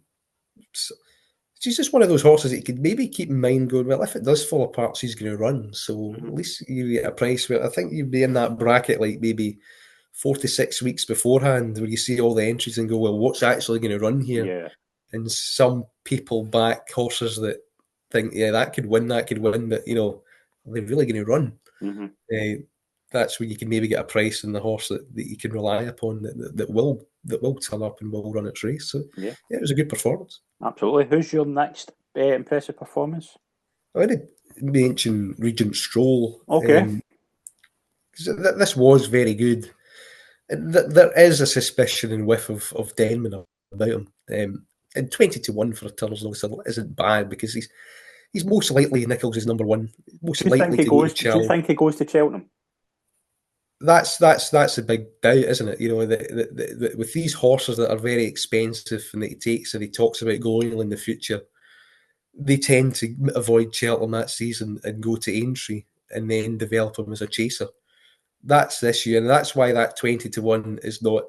she's just one of those horses that you could maybe keep in mind going, well, if it does fall apart, she's going to run. So at least you get a price where I think you'd be in that bracket like maybe 4 to 6 weeks beforehand where you see all the entries and go, well, what's actually going to run here? Yeah. And some people back horses that think, yeah, that could win, but, you know, are they really going to run? That's where you can maybe get a price in the horse that you can rely upon that will turn up and will run its race. So, yeah, it was a good performance. Absolutely. Who's your next impressive performance? I did mention Regent Stroll. Okay. This was very good. There is a suspicion and whiff of Denman about him. And 20-1 for a Turner's isn't bad because he's most likely Nicholls' number one. Most likely to go to Cheltenham. Do you think he goes to Cheltenham? That's a big doubt, isn't it? You know, with these horses that are very expensive and that he takes and he talks about going in the future, they tend to avoid Cheltenham that season and go to Aintree and then develop him as a chaser. That's the issue, and that's why that 20-1 is not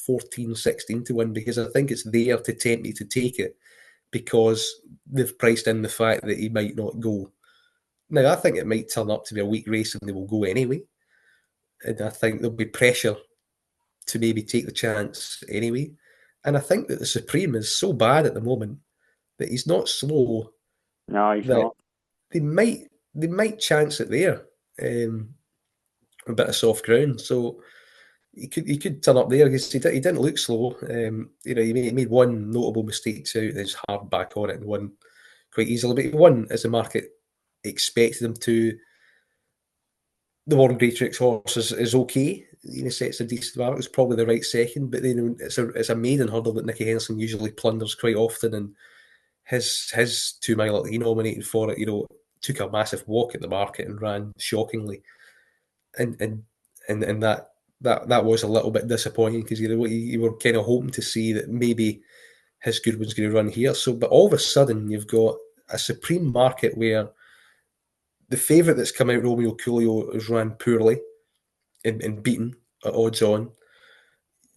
14-16-1, because I think it's there to tempt you to take it because they've priced in the fact that he might not go. Now, I think it might turn up to be a weak race and they will go anyway. And I think there'll be pressure to maybe take the chance anyway. And I think that the Supreme is so bad at the moment that he's not slow. No, he's not. They might chance it there. A bit of soft ground. So he could turn up there because he didn't look slow. You know, he made one notable mistake out. He's hard back on it and won quite easily. But he won as the market expected him to. The Warren Greatrix horse is okay. You know, sets a decent mark. It's probably the right second, but then it's a maiden hurdle that Nicky Henderson usually plunders quite often, and his 2 mile that he nominated for it, you know, took a massive walk at the market and ran shockingly, and that was a little bit disappointing because you were kind of hoping to see that maybe his good one's going to run here. So, but all of a sudden you've got a Supreme market where the favourite that's come out, Romeo Coolio, has ran poorly and beaten at odds on.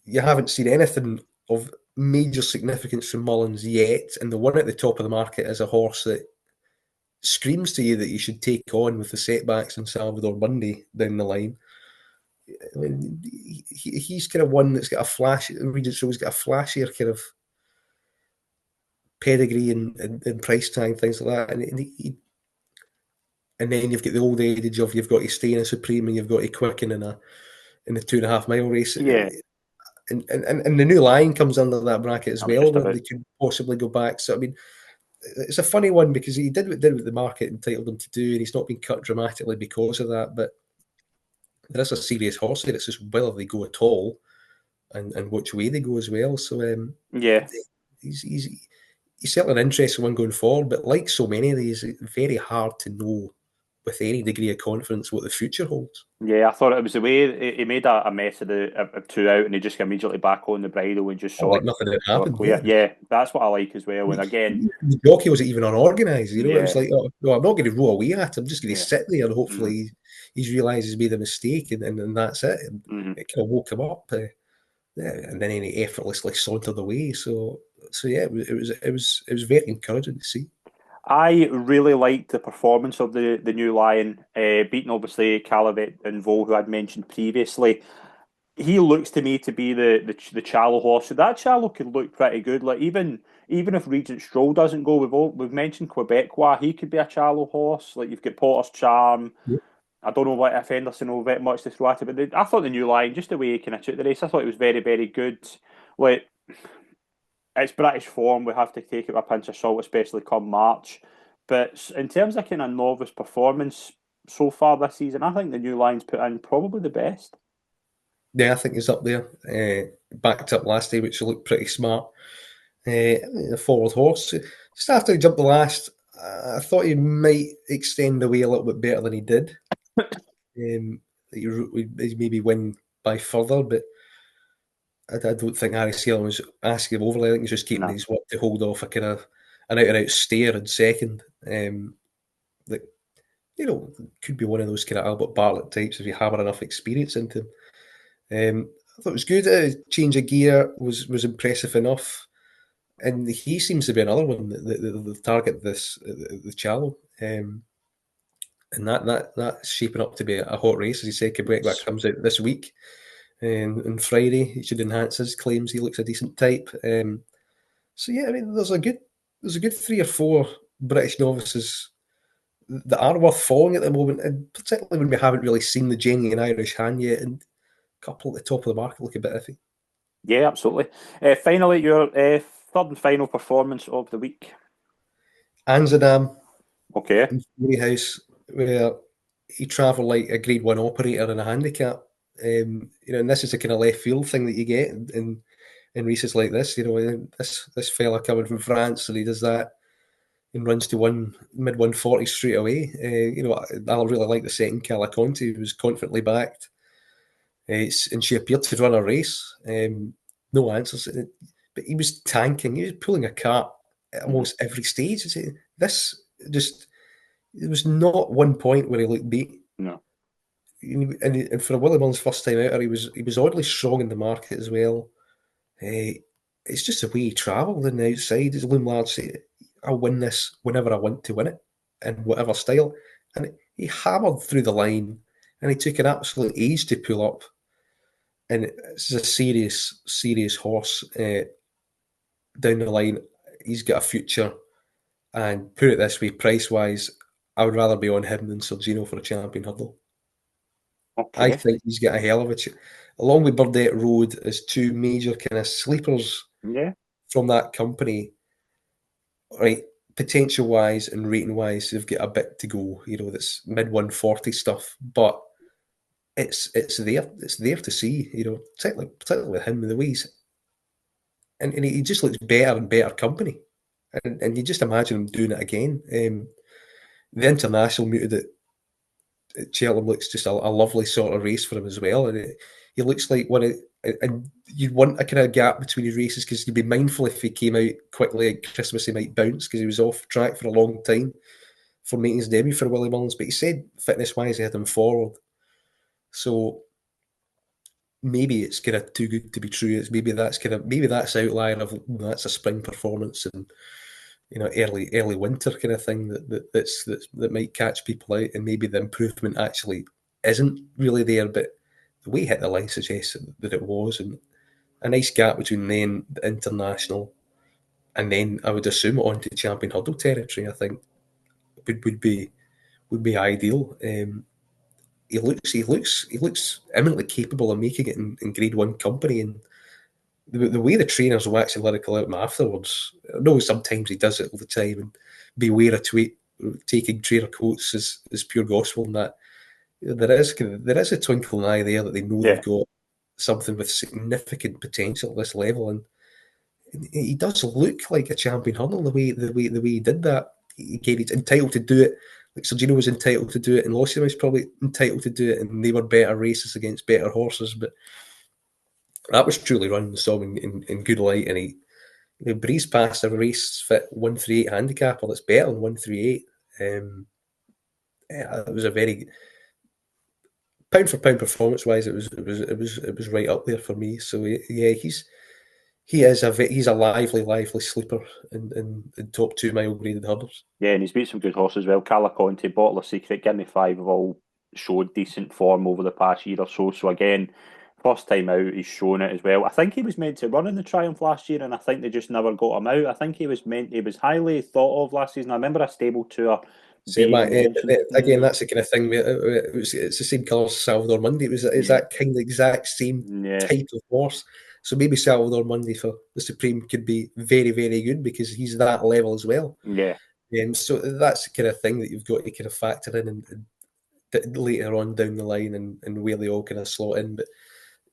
You haven't seen anything of major significance from Mullins yet, and the one at the top of the market is a horse that screams to you that you should take on with the setbacks in Salvador Monday down the line. I mean, he's kind of one that's got a flash. Regent Show's got a flashier kind of pedigree and price tag, things like that, and then you've got the old adage of you've got to stay in a Supreme and you've got to quicken in a 2.5 mile race. Yeah. And the new line comes under that bracket as well. They could possibly go back. So I mean, it's a funny one because he did what the market entitled him to do, and he's not been cut dramatically because of that. But there is a serious horse there. It's just whether they go at all, and which way they go as well. So he's certainly an interesting one going forward. But like so many of these, it's very hard to know with any degree of confidence what the future holds. Yeah, I thought it was the way he made a mess of the two out, and he just got immediately back on the bridle and just saw like nothing had happened. Yeah, that's what I like as well. And again, the jockey wasn't even unorganised. You know, it was like, oh no, I'm not going to roll away at him. I'm just going to sit there and hopefully he's realised he's made a mistake, and that's it. And it kind of woke him up, and then he effortlessly sauntered away. So yeah, it was very encouraging to see. I really liked the performance of the new Lion, beating obviously Calavet and Vaux, who I'd mentioned previously. He looks to me to be the Challow horse. So that Challow could look pretty good. Like even if Regent Stroll doesn't go, we've mentioned Quebecois. He could be a Challow horse. Like you've got Potter's Charm. Yep. I don't know if Henderson will very much to throw at it, but I thought the new Lion, just the way he kind of took the race, I thought it was very, very good. Like, it's British form. We have to take it with a pinch of salt, especially come March. But in terms of kind of novice performance so far this season, I think the new line's put in probably the best. Yeah, I think he's up there. Backed up last day, which looked pretty smart. The forward horse. Just after he jumped the last, I thought he might extend away a little bit better than he did. He'd maybe win by further, but I don't think Harry Sealer was asking him overly. I think he's just keeping his work to hold off a kind of an out-and-out stare in second. That, could be one of those kind of Albert Bartlett types if you hammer enough experience into him. I thought it was good. Change of gear was impressive enough. And he seems to be another one that target the Chalo. And that's shaping up to be a hot race. As you say, Quebec comes out this week. On Friday, he should enhance his claims. He looks a decent type. So yeah, I mean, there's a good 3 or 4 British novices that are worth following at the moment, and particularly when we haven't really seen the genuine Irish hand yet, and a couple at the top of the market look a bit iffy. Yeah, absolutely. Finally, your third and final performance of the week. Amsterdam. Okay. In Fairyhouse, where he travelled like a Grade 1 operator in a handicap. And this is the kind of left field thing that you get in races like this. This fella coming from France, and he does that and runs to mid 140 straight away. I really like the second Calaconte, who was confidently backed. And she appeared to run a race. No answers, but he was tanking. He was pulling a cart at almost every stage. There was not one point where he looked beat. No. And for a Willie Mullins first time out, he was oddly strong in the market as well. It's just the way he travelled on the outside. As Loom Large said, I'll win this whenever I want to win it, in whatever style. And he hammered through the line, and he took an absolute age to pull up. And it's a serious horse down the line. He's got a future. And put it this way, price-wise, I would rather be on him than Sergino for a champion hurdle. Okay. I think he's got a hell of a along with Burdett Road as 2 major kind of sleepers from that company. Right, potential wise and rating wise, they've got a bit to go. That's mid 140 stuff, but it's there to see. Particularly with him, the ways, and he just looks better and better company, and you just imagine him doing it again. The International muted at Cheltenham looks just a lovely sort of race for him as well, and he looks like and you'd want a kind of gap between his races because you'd be mindful if he came out quickly at Christmas he might bounce because he was off track for a long time for making his debut for Willie Mullins, but he said fitness wise he had him forward, so maybe it's kind of too good to be true. Maybe that's outlier of that's a spring performance and early winter kind of thing that might catch people out, and maybe the improvement actually isn't really there, but the way he hit the line suggests that it was, and a nice gap between then the International and then I would assume on to champion hurdle territory. I think would be ideal. He looks eminently capable of making it in Grade 1 company, and the way the trainers will actually lyrical out him afterwards. I know sometimes he does it all the time, and beware of taking trainer quotes as pure gospel, and that there is a twinkle in the eye there that they know they've got something with significant potential at this level, and he does look like a champion hurdle the way he did that. He's entitled to do it. Like Sergino was entitled to do it, and Lossiemouth was probably entitled to do it, and they were better races against better horses, but that was truly run. Saw him in good light, and he breezed past a race fit 138 handicapper that's better than 138. It was a very pound for pound performance wise. It was right up there for me. So yeah, he's a lively sleeper in top 2 mile graded hurdles. Yeah, and he's beat some good horses as well. Calaconte, Bottle of Secret, Give Me Five have all showed decent form over the past year or so. So again, first time out, he's shown it as well. I think he was meant to run in the Triumph last year, and I think they just never got him out. I think he was highly thought of last season. I remember a stable tour. Again, that's the kind of thing. It's the same colours as Salvador Mundi. It's that kind of exact same type of horse. So maybe Salvador Mundy for the Supreme could be very, very good because he's that level as well. Yeah. So that's the kind of thing that you've got to kind of factor in and later on down the line and where they all kind of slot in. But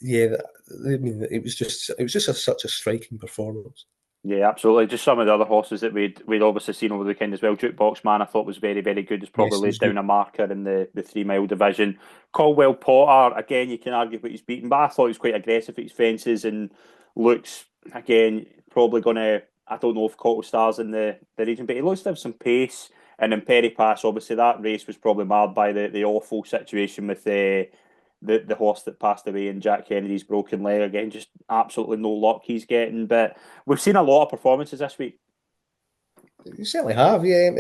yeah, I mean, it was just such a striking performance. Yeah, absolutely. Just some of the other horses that we'd obviously seen over the weekend as well. Jukebox Man, I thought was very, very good. It's probably laid down a marker in the 3 mile division. Caldwell Potter, again, you can argue what he's beaten, but I thought he was quite aggressive at his fences and looks, again, probably going to, I don't know if Cottle stars in the region, but he looks to have some pace. And in Perry Pass, obviously, that race was probably marred by the awful situation with the horse that passed away and Jack Kennedy's broken leg. Again, just absolutely no luck he's getting. But we've seen a lot of performances this week. You certainly have, yeah.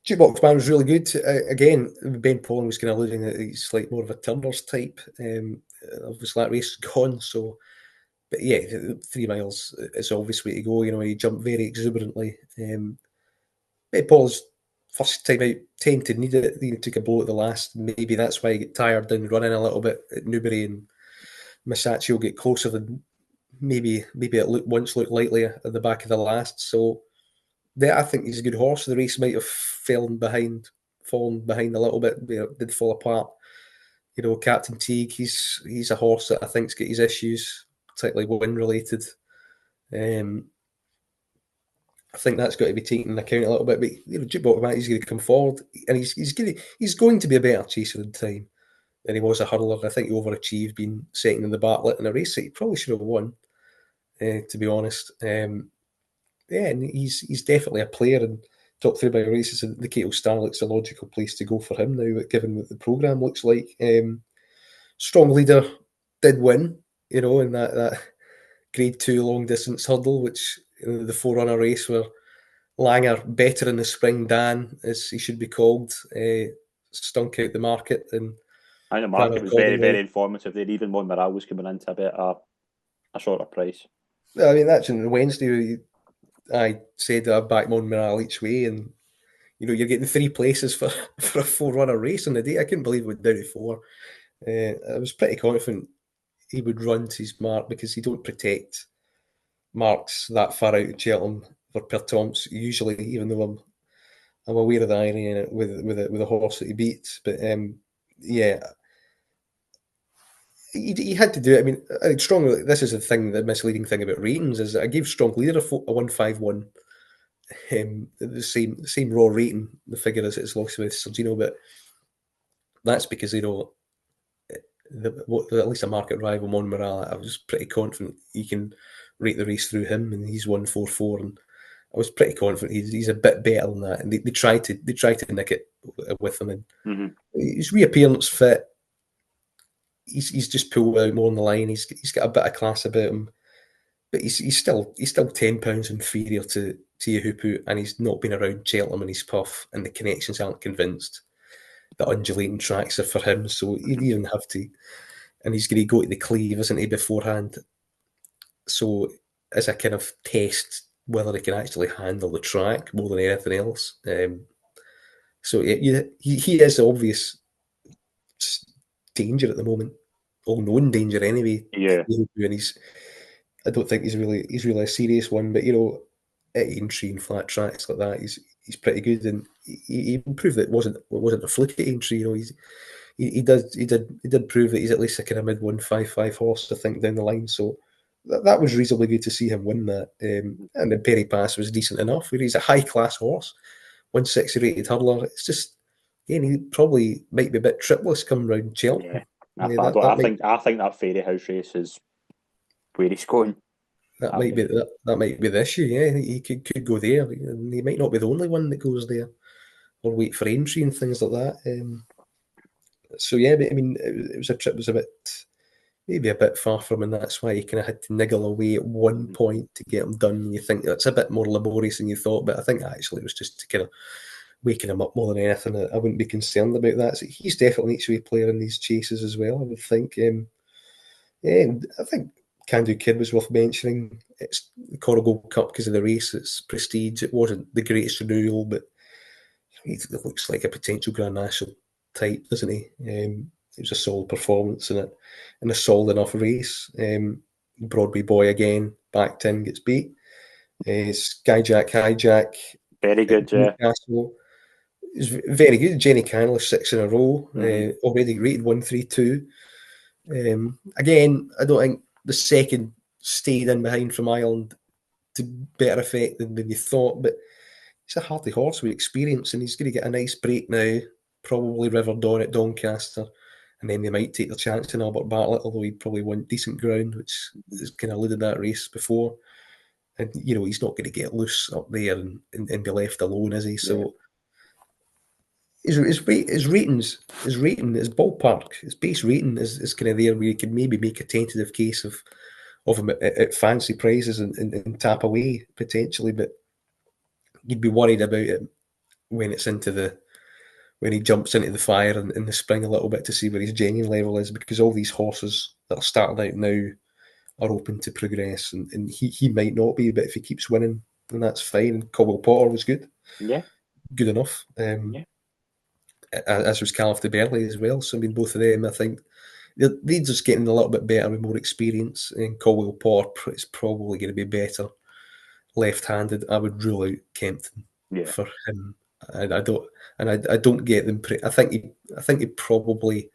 Jukebox Man was really good. Again, Ben Pollen was kind of alluding that he's like more of a Turners type. Obviously, that race is gone, so. But yeah, 3 miles is obvious way to go. You know, he jumped very exuberantly. Ben Pollen's first time out tend to need it. He took a blow at the last. Maybe that's why he got tired down running a little bit at Newbury, and Masaccio get closer than maybe it once looked lightly at the back of the last. So there, I think he's a good horse. The race might have fallen behind a little bit. It did fall apart. You know, Captain Teague, he's a horse that I think's got his issues, particularly wind related. I think that's got to be taken into account a little bit. But you know, Jukebox Man, he's going to come forward, and he's going to be a better chaser in time than he was a hurdler. I think he overachieved being second in the Bartlett in a race that he probably should have won. To be honest, and he's definitely a player. And top 3 by races, and the Cato Star looks a logical place to go for him now, given what the programme looks like. Strong Leader did win, you know, in that Grade 2 long distance hurdle, which the forerunner race where Langer, better in the spring Dan, as he should be called, stunk out the market. And I think the market was very, very informative there. Even when Morale was coming into a shorter price. I mean, that's on Wednesday. I said I back Morale each way, and you know, you're getting 3 places for a forerunner race on the day. I couldn't believe it went down to 4. I was pretty confident he would run to his mark because he don't protect marks that far out in Cheltenham for Per Tom's usually, even though I'm aware of the irony in it with a horse that he beats. But yeah, he had to do it. I mean, Strong. This is the misleading thing about ratings is that I gave Strong Leader a 151. The same raw rating, the figure as it's Lossiemouth Sergino, but that's because you know at least a market rival Mon Morale. I was pretty confident he can rate the race through him, and he's 144, and I was pretty confident he's a bit better than that. And they tried to nick it with him, and his reappearance fit. He's just pulled out more on the line. He's got a bit of class about him, but he's still £10 inferior to Yahupu, and he's not been around Cheltenham in his puff, and the connections aren't convinced. The undulating tracks are for him, so he'd even have to. And he's going to go to the Cleve, isn't he, beforehand? So as a kind of test whether he can actually handle the track more than anything else. So yeah, he is obvious danger at the moment, all known danger anyway. Yeah, and I don't think he's really a serious one, but you know, at Aintree and flat tracks like that, he's pretty good, and he proved that it wasn't a fluke at Aintree. You know, he did prove that he's at least a kind of mid 155 horse, I think, down the line. So that was reasonably good to see him win that. And the Perry Pass was decent enough. He's a high class horse, 160 rated hurdler. It's just again, he probably might be a bit tripless coming round Cheltenham. Yeah, I think that Fairyhouse race is where he's going. That might be the issue. Yeah, he could go there, and he might not be the only one that goes there, or wait for entry and things like that. So yeah, but I mean, it was maybe a bit far from him, and that's why he kind of had to niggle away at one point to get him done. And you think that's a bit more laborious than you thought, but I think actually it was just to kind of waking him up more than anything. I wouldn't be concerned about that. So he's definitely needs to be a player in these chases as well, I would think. And I think Can Do Kid was worth mentioning. It's the Coral Gold Cup because of the race. It's prestige. It wasn't the greatest renewal, but he looks like a potential Grand National type, doesn't he? It was a solid performance in a solid enough race. Broadway Boy again, backed in, gets beat. Skyjack Hijack Very at good, yeah. Newcastle is very good. Jenny Candler 6 in a row, already rated 132. Again, I don't think the second stayed in behind from Ireland to better effect than you thought, but he's a hardy horse with experience, and he's going to get a nice break now. Probably River Dawn at Doncaster, and then they might take their chance in Albert Bartlett, although he probably won decent ground, which has kind of eluded that race before. And he's not going to get loose up there and be left alone, is he? So his rating, his ballpark, his base rating is kind of there where you could maybe make a tentative case of him at fancy prices and tap away potentially, but you'd be worried about it when he jumps into the fire in the spring a little bit to see where his genuine level is, because all these horses that are starting out now are open to progress, and he might not be, but if he keeps winning, then that's fine. And Caldwell Potter was good, good enough. As was Caliph de Berley as well. So I mean, both of them, I think they're just getting a little bit better with more experience. And Caldwell Potter is probably going to be better left-handed. I would rule out Kempton for him. And I don't get them. I think he'll probably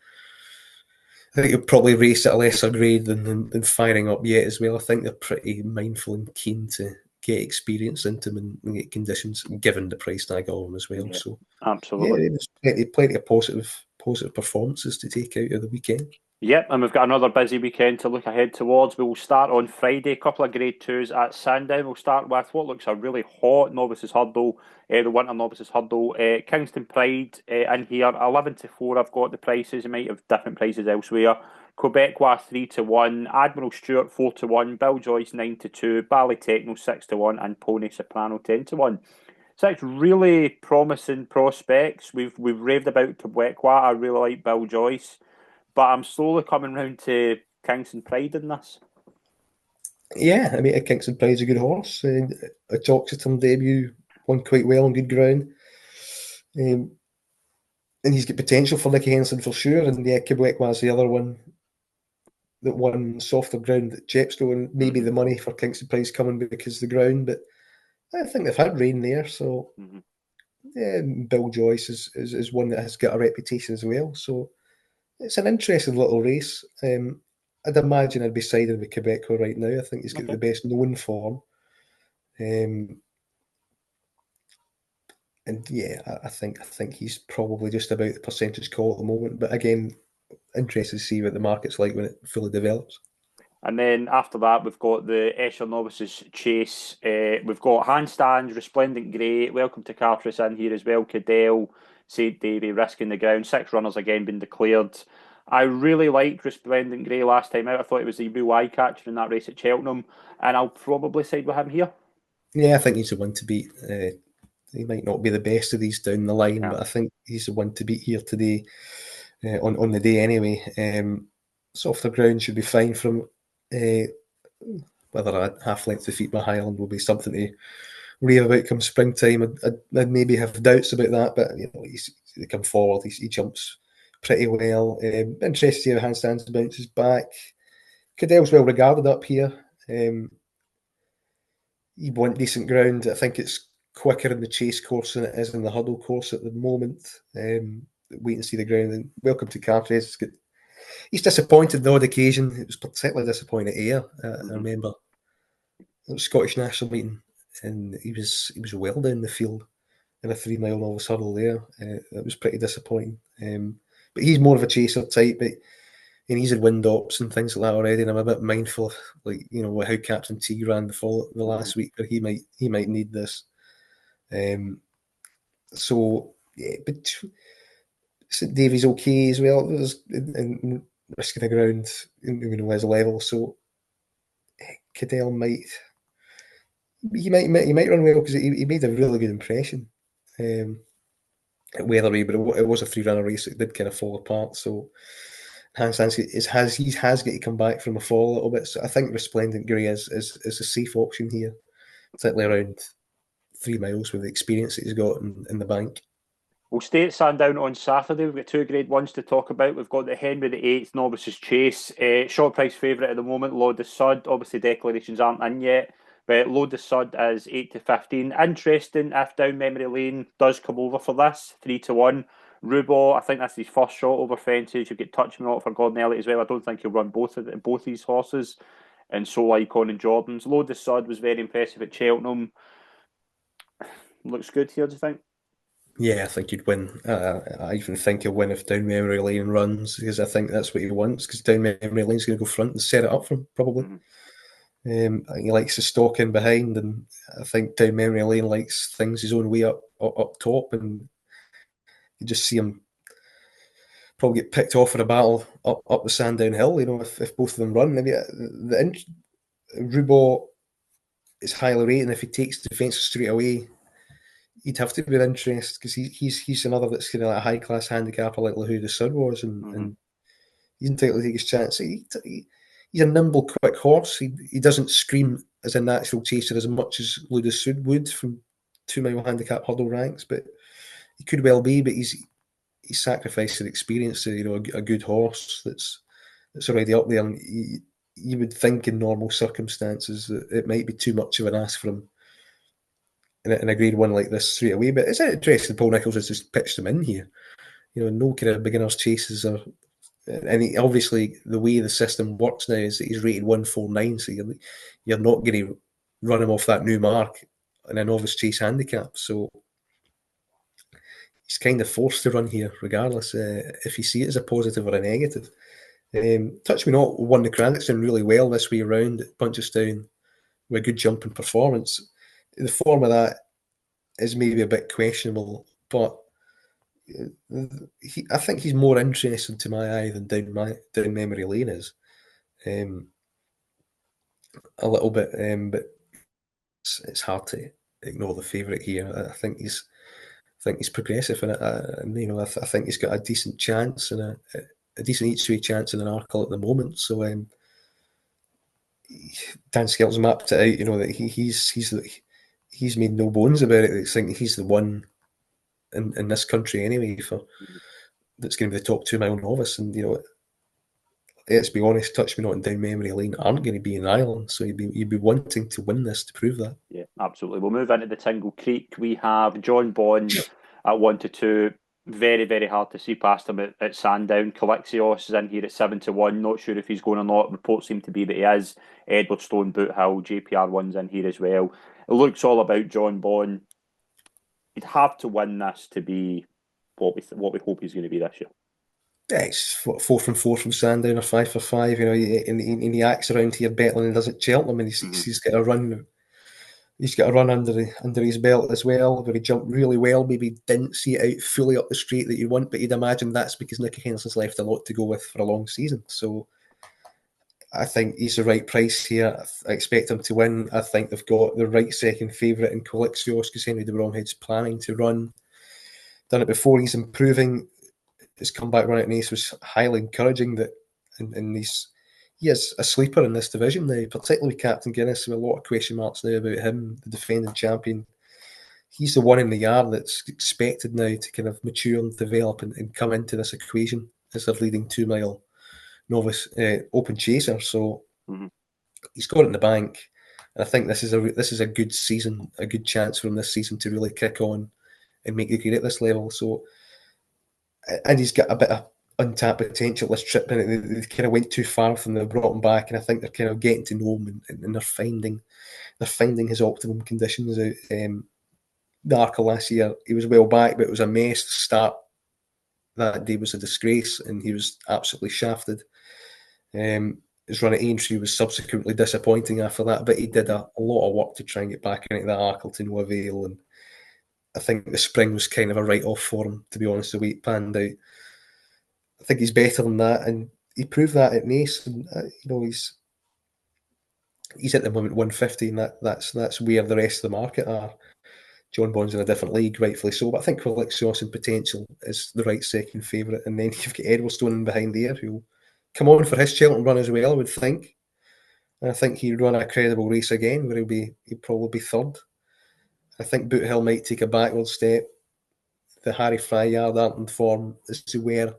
race at a lesser grade than firing up yet as well. I think they're pretty mindful and keen to get experience into him and get conditions, given the price tag of him as well. Yeah, so absolutely, there's plenty of positive performances to take out of the weekend. Yep, and we've got another busy weekend to look ahead towards. We will start on Friday, a couple of Grade 2s at Sandown. We'll start with what looks a really hot novices hurdle, the Winter Novices Hurdle. Kingston Pride in here, 11-4. I've got the prices. You might have different prices elsewhere. Quebecois 3-1, Admiral Stewart 4-1, Bill Joyce 9-2, Bally Techno 6-1, and Pony Soprano 10-1. 6 really promising prospects. We've raved about Quebecois. I really like Bill Joyce. But I'm slowly coming round to Kingston Pride in this. Yeah, I mean, Kingston Pride's a good horse. A Oxford debut, won quite well on good ground. And he's got potential for Nicky Henson for sure. And Quebec was the other one that won softer ground at Chepstow, and maybe the money for Kingston Pride's coming because of the ground. But I think they've had rain there, so Bill Joyce is one that has got a reputation as well. So it's an interesting little race. I'd imagine I'd be siding with Quebecois right now. I think he's got the best known form. And I think he's probably just about the percentage call at the moment. But again, interested to see what the market's like when it fully develops. And then after that, we've got the Esher Novices Chase. We've got Handstands, Resplendent Grey, Welcome to Cartris in here as well. Cadell, St. Davy, Risking the Ground. 6 runners again been declared. I really liked Resplendent Grey last time out. I thought it was the real eye catcher in that race at Cheltenham, and I'll probably side with him here. Yeah, I think he's the one to beat. He might not be the best of these down the line, but I think he's the one to beat here today, on the day anyway. Softer ground should be fine from whether a half length defeat by Highland will be something to rave about come springtime. I'd maybe have doubts about that, but he's come forward. He jumps pretty well. Interested to see how Handstands bounces back. Cadell's well regarded up here. He won decent ground. I think it's quicker in the chase course than it is in the hurdle course at the moment. Wait and see the ground. And Welcome to Cartres. He's disappointed on the odd occasion. It was particularly disappointing at Ayr. I remember it was Scottish national meeting, and he was well down the field in a 3-mile novice hurdle there. It was pretty disappointing. But he's more of a chaser type. And he's had wind ops and things like that already, and I'm a bit mindful of how Captain T ran the last week, but he might need this. But St Davy's okay as well. And risking the ground, his level. So Cadell might run well because he made a really good impression at Weatherby, but it was a 3-runner race. It did kind of fall apart. So Handstands has got to come back from a fall a little bit. So I think Resplendent Grey is a safe option here, particularly around 3 miles with the experience that he's got in the bank. We'll stay at Sandown on Saturday. We've got 2 Grade 1s to talk about. We've got the Henry VIII Novices Chase. Short price favourite at the moment, Lord of Sud. Obviously, declarations aren't in yet. But Lord of Sud is 8 to 15. Interesting if down memory lane does come over for this, 3 to 1. Rubo, I think that's his first shot over fences. You get Touch Me Not for Gordon Elliott as well. I don't think he'll run both these horses. And so Icon and Jordan's. Lord of Sud was very impressive at Cheltenham. Looks good here, do you think? Yeah, I think he'd win. I even think he'll win if down memory lane runs, because I think that's what he wants, because down memory lane's going to go front and set it up for him, probably. Mm-hmm. He likes the stalk in behind, and I think down memory lane likes things his own way up top, and you just see him probably get picked off in a battle up the Sandown Hill, if both of them run. Maybe Rubo is highly rated, and if he takes defence straight away, he'd have to be of interest, because he's another that's kind of like a high class handicapper like who the Sud was, and he's entitled to take his chance. He's a nimble, quick horse. He doesn't scream as a natural chaser as much as Ludus Sud would from 2 mile handicap hurdle ranks, but he could well be. But he's sacrificed his experience to a good horse that's already up there. And you would think in normal circumstances that it might be too much of an ask for him in a grade 1 like this straight away. But it's interesting. Paul Nicholls has just pitched him in here. No kind of beginners chases are. And obviously, the way the system works now is that he's rated 149, so you're not going to run him off that new mark in a novice chase handicap. So he's kind of forced to run here, regardless, if you see it as a positive or a negative. Touch Me Not won the Cranston really well this way around at Punchestown with a good jumping performance. The form of that is maybe a bit questionable, but I think he's more interesting to my eye than down memory lane is, a little bit. But it's hard to ignore the favourite here. I think he's progressive, and I think he's got a decent chance and a decent each way chance in an Arkle at the moment. So Dan Skelton's mapped it out. That he's made no bones about it. I think he's the one in this country anyway that's going to be the top 2 mile novice, and let's be honest, Touch Me Not and Down Memory Lane aren't going to be in Ireland, so you'd be wanting to win this to prove that. Yeah, absolutely. We'll move into the Tingle Creek. We have John Bond at 1 to 2. Very, very hard to see past him at Sandown. Calixios is in here at 7 to 1. Not sure if he's going or not. Reports seem to be that he is. Edward Stone, Boot Hill, JPR1's in here as well. It looks all about John Bond. He'd have to win this to be what we hope he's going to be this year. Yeah, it's 4 from 4 from Sandown or 5 for 5. And he acts around here better than he does at Cheltenham, and he's got a run. He's got a run under his belt as well, where he jumped really well. Maybe didn't see it out fully up the straight that you want, but you'd imagine that's because Nicky Henderson's left a lot to go with for a long season. So I think he's the right price here. I expect him to win. I think they've got the right second favourite in Calixios, because Henry de Bromhead's planning to run. Done it before. He's improving. His comeback run at Nice was highly encouraging. And he is a sleeper in this division now, particularly Captain Guinness, with a lot of question marks now about him, the defending champion. He's the one in the yard that's expected now to kind of mature and develop and come into this equation as their leading 2 mile novice open chaser. So he's got it in the bank. And I think this is a good season, a good chance for him this season to really kick on and make the grade at this level. So, and he's got a bit of untapped potential this trip, and they kind of went too far from them, brought him back, and I think they're kind of getting to know him, and they're finding his optimum conditions out. The Arkle last year, he was well back, but it was a mess. The start that day was a disgrace, and he was absolutely shafted. His run at Aintree was subsequently disappointing after that, but he did a lot of work to try and get back into that Arkle to no avail, and I think the spring was kind of a write-off for him, to be honest, the way it panned out. I think he's better than that, and he proved that at Nice. And he's at the moment 150, and that's where the rest of the market are. John Bond's in a different league, rightfully so, but I think Calixios in potential is the right second favourite, and then you've got Edwardstone behind there who'll come on for his Cheltenham run as well, I would think. And I think he'd run a credible race again, where he'd probably be third. I think Boot Hill might take a backward step. the Harry Fry yard aren't in form as they were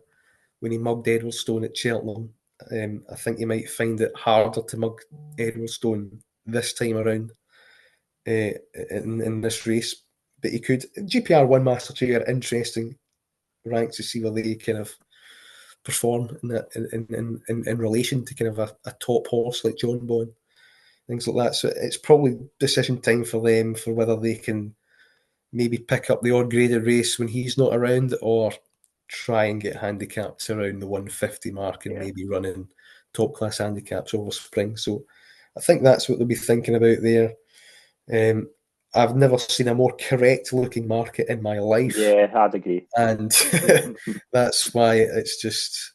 when he mugged Edwardstone at Cheltenham. I think you might find it harder to mug Edwardstone this time around in this race. But he could. GPR 1 Master 2 are interesting ranks to see where they kind of perform in relation to kind of a top horse like John Bonn, things like that. So it's probably decision time for them for whether they can maybe pick up the odd graded race when he's not around, or try and get handicaps around the 150 mark and maybe running top class handicaps over spring. So I think that's what they'll be thinking about there. I've never seen a more correct looking market in my life. Yeah, I'd agree. And that's why it's just,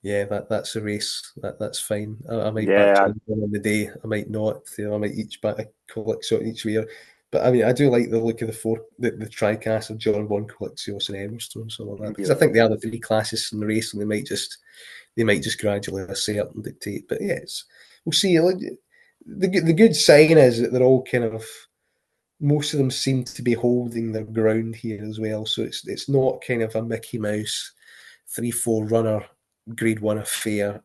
that's a race. That's fine. I might back John on the day. I might not. I might each back a Colixo each year. But I mean, I do like the look of the tri-cast of John Bonn, Colixios, and Edwardstone, something like that. Because I think they are the three classes in the race, and they might just gradually assert and dictate. But yes, we'll see. Like, the good sign is that they're all kind of, most of them seem to be holding their ground here as well. So it's not kind of a Mickey Mouse 3-4 runner, Grade 1 affair.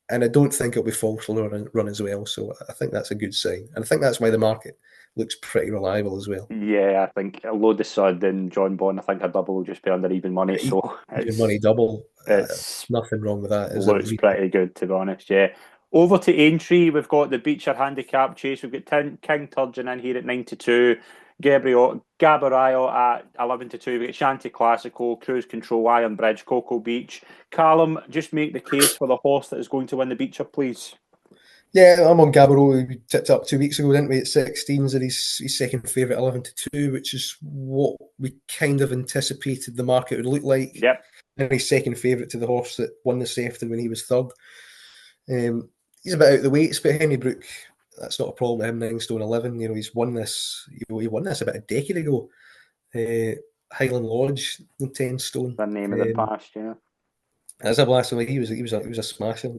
And I don't think it'll be false run as well. So I think that's a good sign. And I think that's why the market looks pretty reliable as well. Yeah, I think Load of Sud and John Bonn, I think a double will just be under even money. So even money double. It's nothing wrong with that. Looks pretty good, to be honest. Yeah. Over to Aintree, we've got the Beecher Handicap Chase. We've got King Turgeon in here at 9-2. Gabriel at 11-2. We've got Shanty Classical, Cruise Control, Iron Bridge, Cocoa Beach. Callum, just make the case for the horse that is going to win the Beecher, please. Yeah, I'm on Gabriel. We tipped up 2 weeks ago, didn't we, at 16s, and he's second favourite 11-2, which is what we kind of anticipated the market would look like. Yep. And he's second favourite to the horse that won the Sefton when he was third. He's a bit out of the weights, but Henry Brook, that's not a problem with him. 9 stone 11. You know, he's won this. He won this about a decade ago. Highland Lodge, 10 stone. The name of the past, yeah. That's a blast. He was a smasher.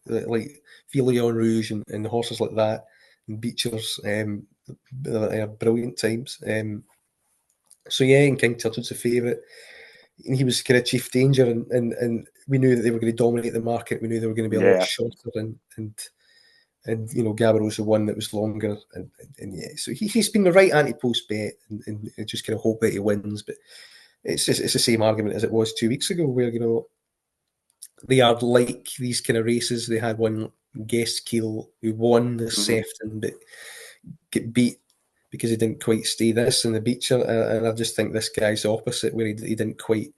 Like Filion Rouge and horses like that, and Beechers, brilliant times. So yeah, and King Turgeon's a favourite. And he was kind of chief danger, and we knew that they were going to dominate the market. We knew they were going to be a lot shorter, and you know, Gabriel's the one that was longer, and yeah, so he's been the right anti-post bet, and just kind of hope that he wins. But it's the same argument as it was 2 weeks ago, where, you know, they are like these kind of races. They had one Guest Keel who won the Sefton, but get beat because he didn't quite stay this in the Beecher. And I just think this guy's the opposite, where he didn't quite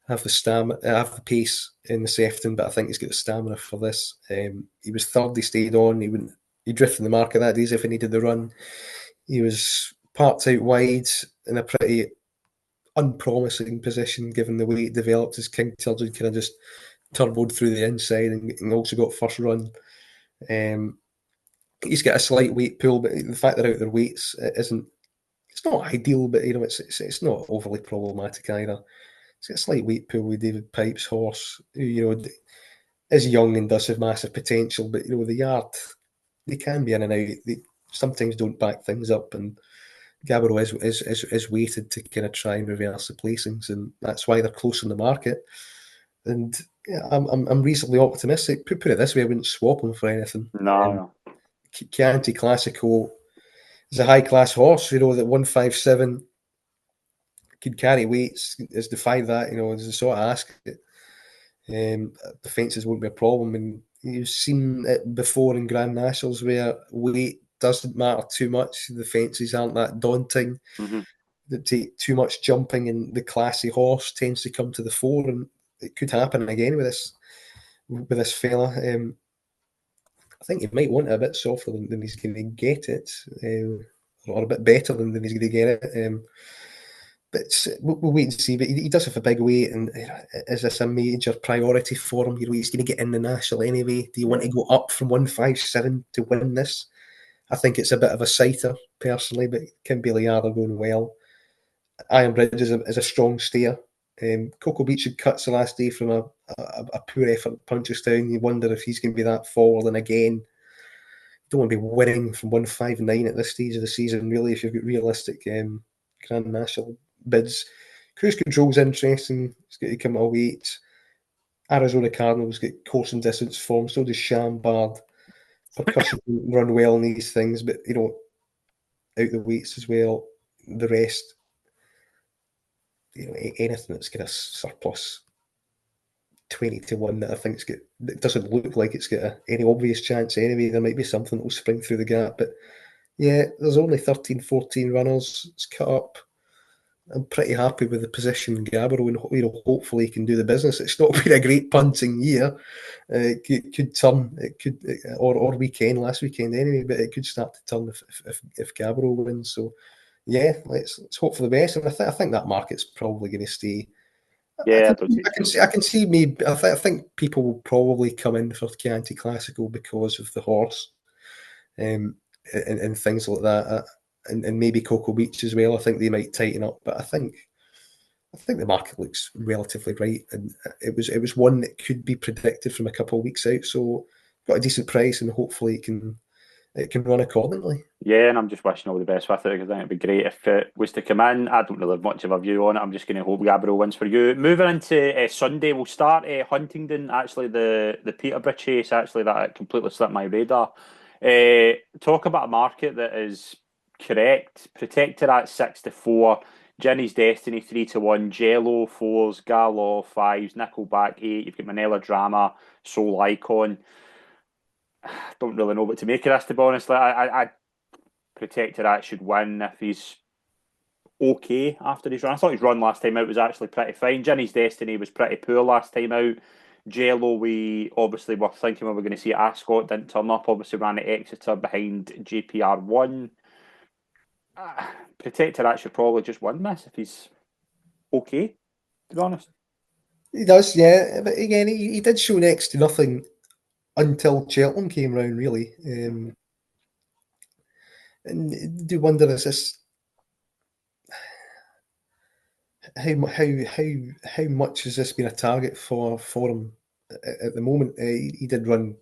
have the pace in the Sefton, but I think he's got the stamina for this. He was third, he stayed on. He drifted in the market that day as if he needed the run. He was parked out wide in a pretty unpromising position, given the way it developed, as King Turgeon kind of just turboed through the inside and also got first run. He's got a slight weight pull, but the fact they're out their weights it's not ideal, but you know, it's not overly problematic either. He's got a slight weight pull with David Pipe's horse, who, you know, is young and does have massive potential, but you know, the yard, they can be in and out. They sometimes don't back things up, and Gabriel is weighted to kind of try and reverse the placings, and that's why they're close in the market. And yeah, I'm reasonably optimistic. Put it this way, I wouldn't swap him for anything. No. Chianti Classico is a high class horse, you know, that 157 could carry weights, has defied that, you know, as a sort of ask. The fences won't be a problem, and you've seen it before in Grand Nationals where weight doesn't matter too much. The fences aren't that daunting. They take too much jumping, and the classy horse tends to come to the fore, and it could happen again with this fella. I think he might want it a bit softer than he's going to get it, or a bit better than he's going to get it. But we'll wait and see. But he does have a big weight, and is this a major priority for him? You know, he's going to get in the national anyway. Do you want to go up from 157 to win this? I think it's a bit of a sighter, personally, but Kim Bailey-Yard are going well. Iron Bridge is a strong steer. Cocoa Beach had cuts the last day from a poor effort at Punchestown. You wonder if he's going to be that forward. And again, you don't want to be winning from 159 at this stage of the season, really, if you've got realistic Grand National bids. Cruise Control's interesting. It's got to come at a weight. Arizona Cardinals get course and distance form. So does Chambard. Percussion run well in these things, but out the weights as well. The rest, anything that's got a surplus 20-1 that I think's got, it doesn't look like it's got any obvious chance anyway. There might be something that will spring through the gap, but yeah, there's only 13, 14 runners. It's cut up. I'm pretty happy with the position Gabbro, and hopefully he can do the business. It's not been a great punting year. It could turn. It could, or last weekend anyway. But it could start to turn if Gabbro wins. So yeah, let's hope for the best. And I think that market's probably going to stay. Yeah, I can see maybe. I think people will probably come in for Chianti Classical because of the horse, and things like that. And maybe Cocoa Beach as well. I think they might tighten up, but I think the market looks relatively right, and it was one that could be predicted from a couple of weeks out. So got a decent price, and hopefully it can run accordingly. Yeah, and I'm just wishing all the best with it, because I think it'd be great if it was to come in. I don't really have much of a view on it. I'm just going to hope Gabriel wins for you. Moving into Sunday, we'll start Huntingdon. Actually, the Peterborough Chase. Actually, that completely slipped my radar. Talk about a market that is correct. Protected at 6-4. Jenny's Destiny 3-1. Jello 4s. Galo 5s. Nickelback 8. You've got Manila Drama. Soul Icon. I don't really know what to make of this, to be honest. I Protected at should win if he's okay after his run. I thought his run last time out was actually pretty fine. Jenny's Destiny was pretty poor last time out. Jello, we obviously were thinking we were going to see Ascot, didn't turn up. Obviously ran at Exeter behind JPR1. Protected at should probably just win this if he's okay, to be honest. He does, yeah. But again, he did show next to nothing until Cheltenham came round, really. And I do wonder, is this how much has this been a target for him at the moment? He did run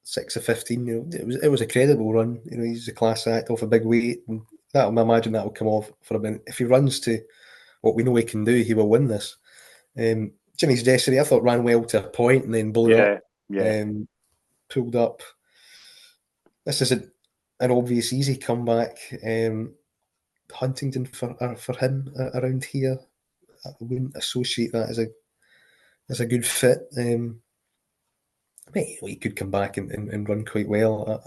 6-15. It was a credible run. He's a class act off a big weight, and I imagine that will come off for a minute. If he runs to what we know he can do, he will win this. Jimmy's Destiny, I thought, ran well to a point and then blew up. Yeah. Pulled up. This isn't an obvious easy comeback. Huntingdon for him around here, I wouldn't associate that as a good fit. He could come back and run quite well.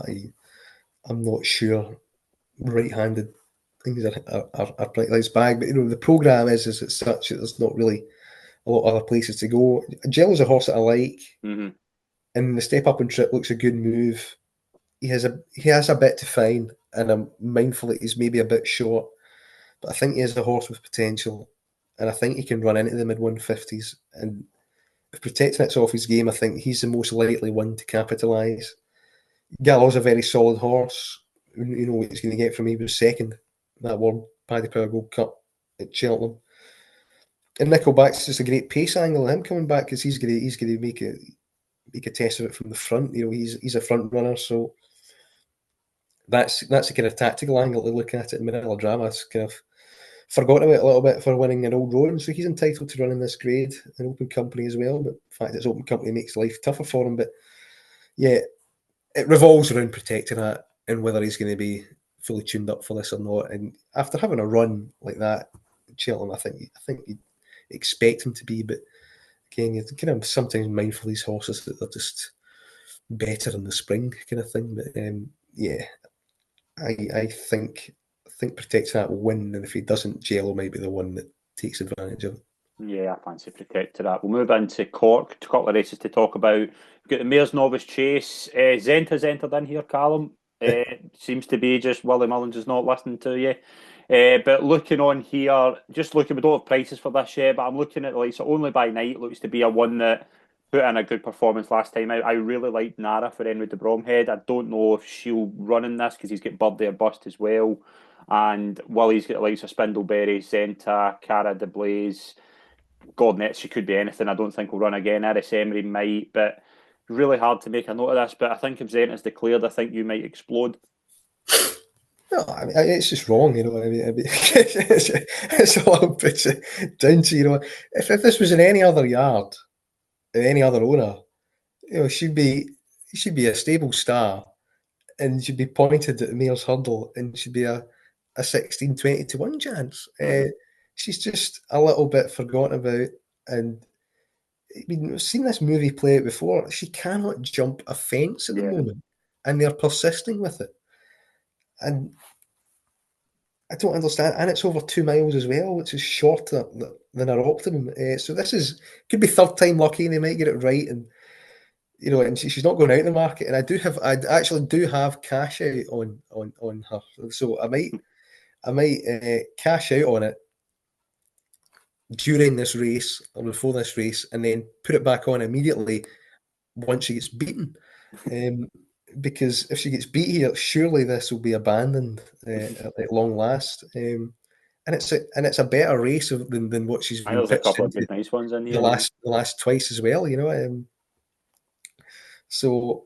I'm not sure. Right-handed things are pretty his bag, but the programme is as such that there's not really a lot of other places to go. Jello's a horse that I like, and the step up and trip looks a good move. He has a bit to find, and I'm mindful that he's maybe a bit short, but I think he is a horse with potential, and I think he can run into the mid-150s. And if Protecting It's off his game, I think he's the most likely one to capitalise. Gallo's a very solid horse. You know what he's going to get from me. He was second in that World Paddy Power Gold Cup at Cheltenham. And Nickelback's just a great pace angle. Him coming back, because he's going to make a test of it from the front. He's a front runner, so that's a kind of tactical angle to look at it. In Manila Drama's kind of forgotten about a little bit for winning an Old Road, so he's entitled to run in this grade, an open company as well. But the fact it's open company makes life tougher for him. But yeah, it revolves around Protecting That and whether he's going to be fully tuned up for this or not. And after having a run like that, Cheltenham, I think you'd expect him to be. But again, you're kind of sometimes mindful of these horses that they're just better in the spring kind of thing. But yeah, I think Protecting That will win, and if he doesn't, Jello might be the one that takes advantage of it. Yeah, I fancy Protected That. We'll move into Cork, a couple of races to talk about. We've got the Mayor's Novice Chase. Zenta's entered in here, Callum. Seems to be just Willie Mullins is not listening to you. But looking on here, we don't have prices for this yet, but I'm looking at so Only by Night looks to be a one that put in a good performance last time out. I really like Nara for Enwood de Bromhead. I don't know if she'll run in this because he's got Bird there Bust as well. And Willie's got the likes of Spindleberry, Zenta, Cara de Blaze. God knows, she could be anything. I don't think we'll run again. Eris Emery might, but really hard to make a note of this. But I think if Zenta's declared, I think you might explode. No, I mean, it's just wrong, you know. I mean, it's all puts it down to, you know, if this was in any other yard, in any other owner, you know, she'd be a stable star, and she'd be pointed at the Mayor's Hurdle, and she'd be a 16, 20 to 1 chance. She's just a little bit forgotten about, and I mean, we've seen this movie play out before. She cannot jump a fence at the Yeah. moment, and they're persisting with it. And I don't understand. And it's over 2 miles as well, which is shorter than our optimum. So this could be third time lucky, and they might get it right. And you know, and she's not going out in the market. And I actually do have cash out on her. So I might cash out on it during this race or before this race, and then put it back on immediately once she gets beaten. Because if she gets beat here, surely this will be abandoned at long last. And it's a better race than what she's been There's a pitched couple of into good nice ones in the here. last twice as well. You know, so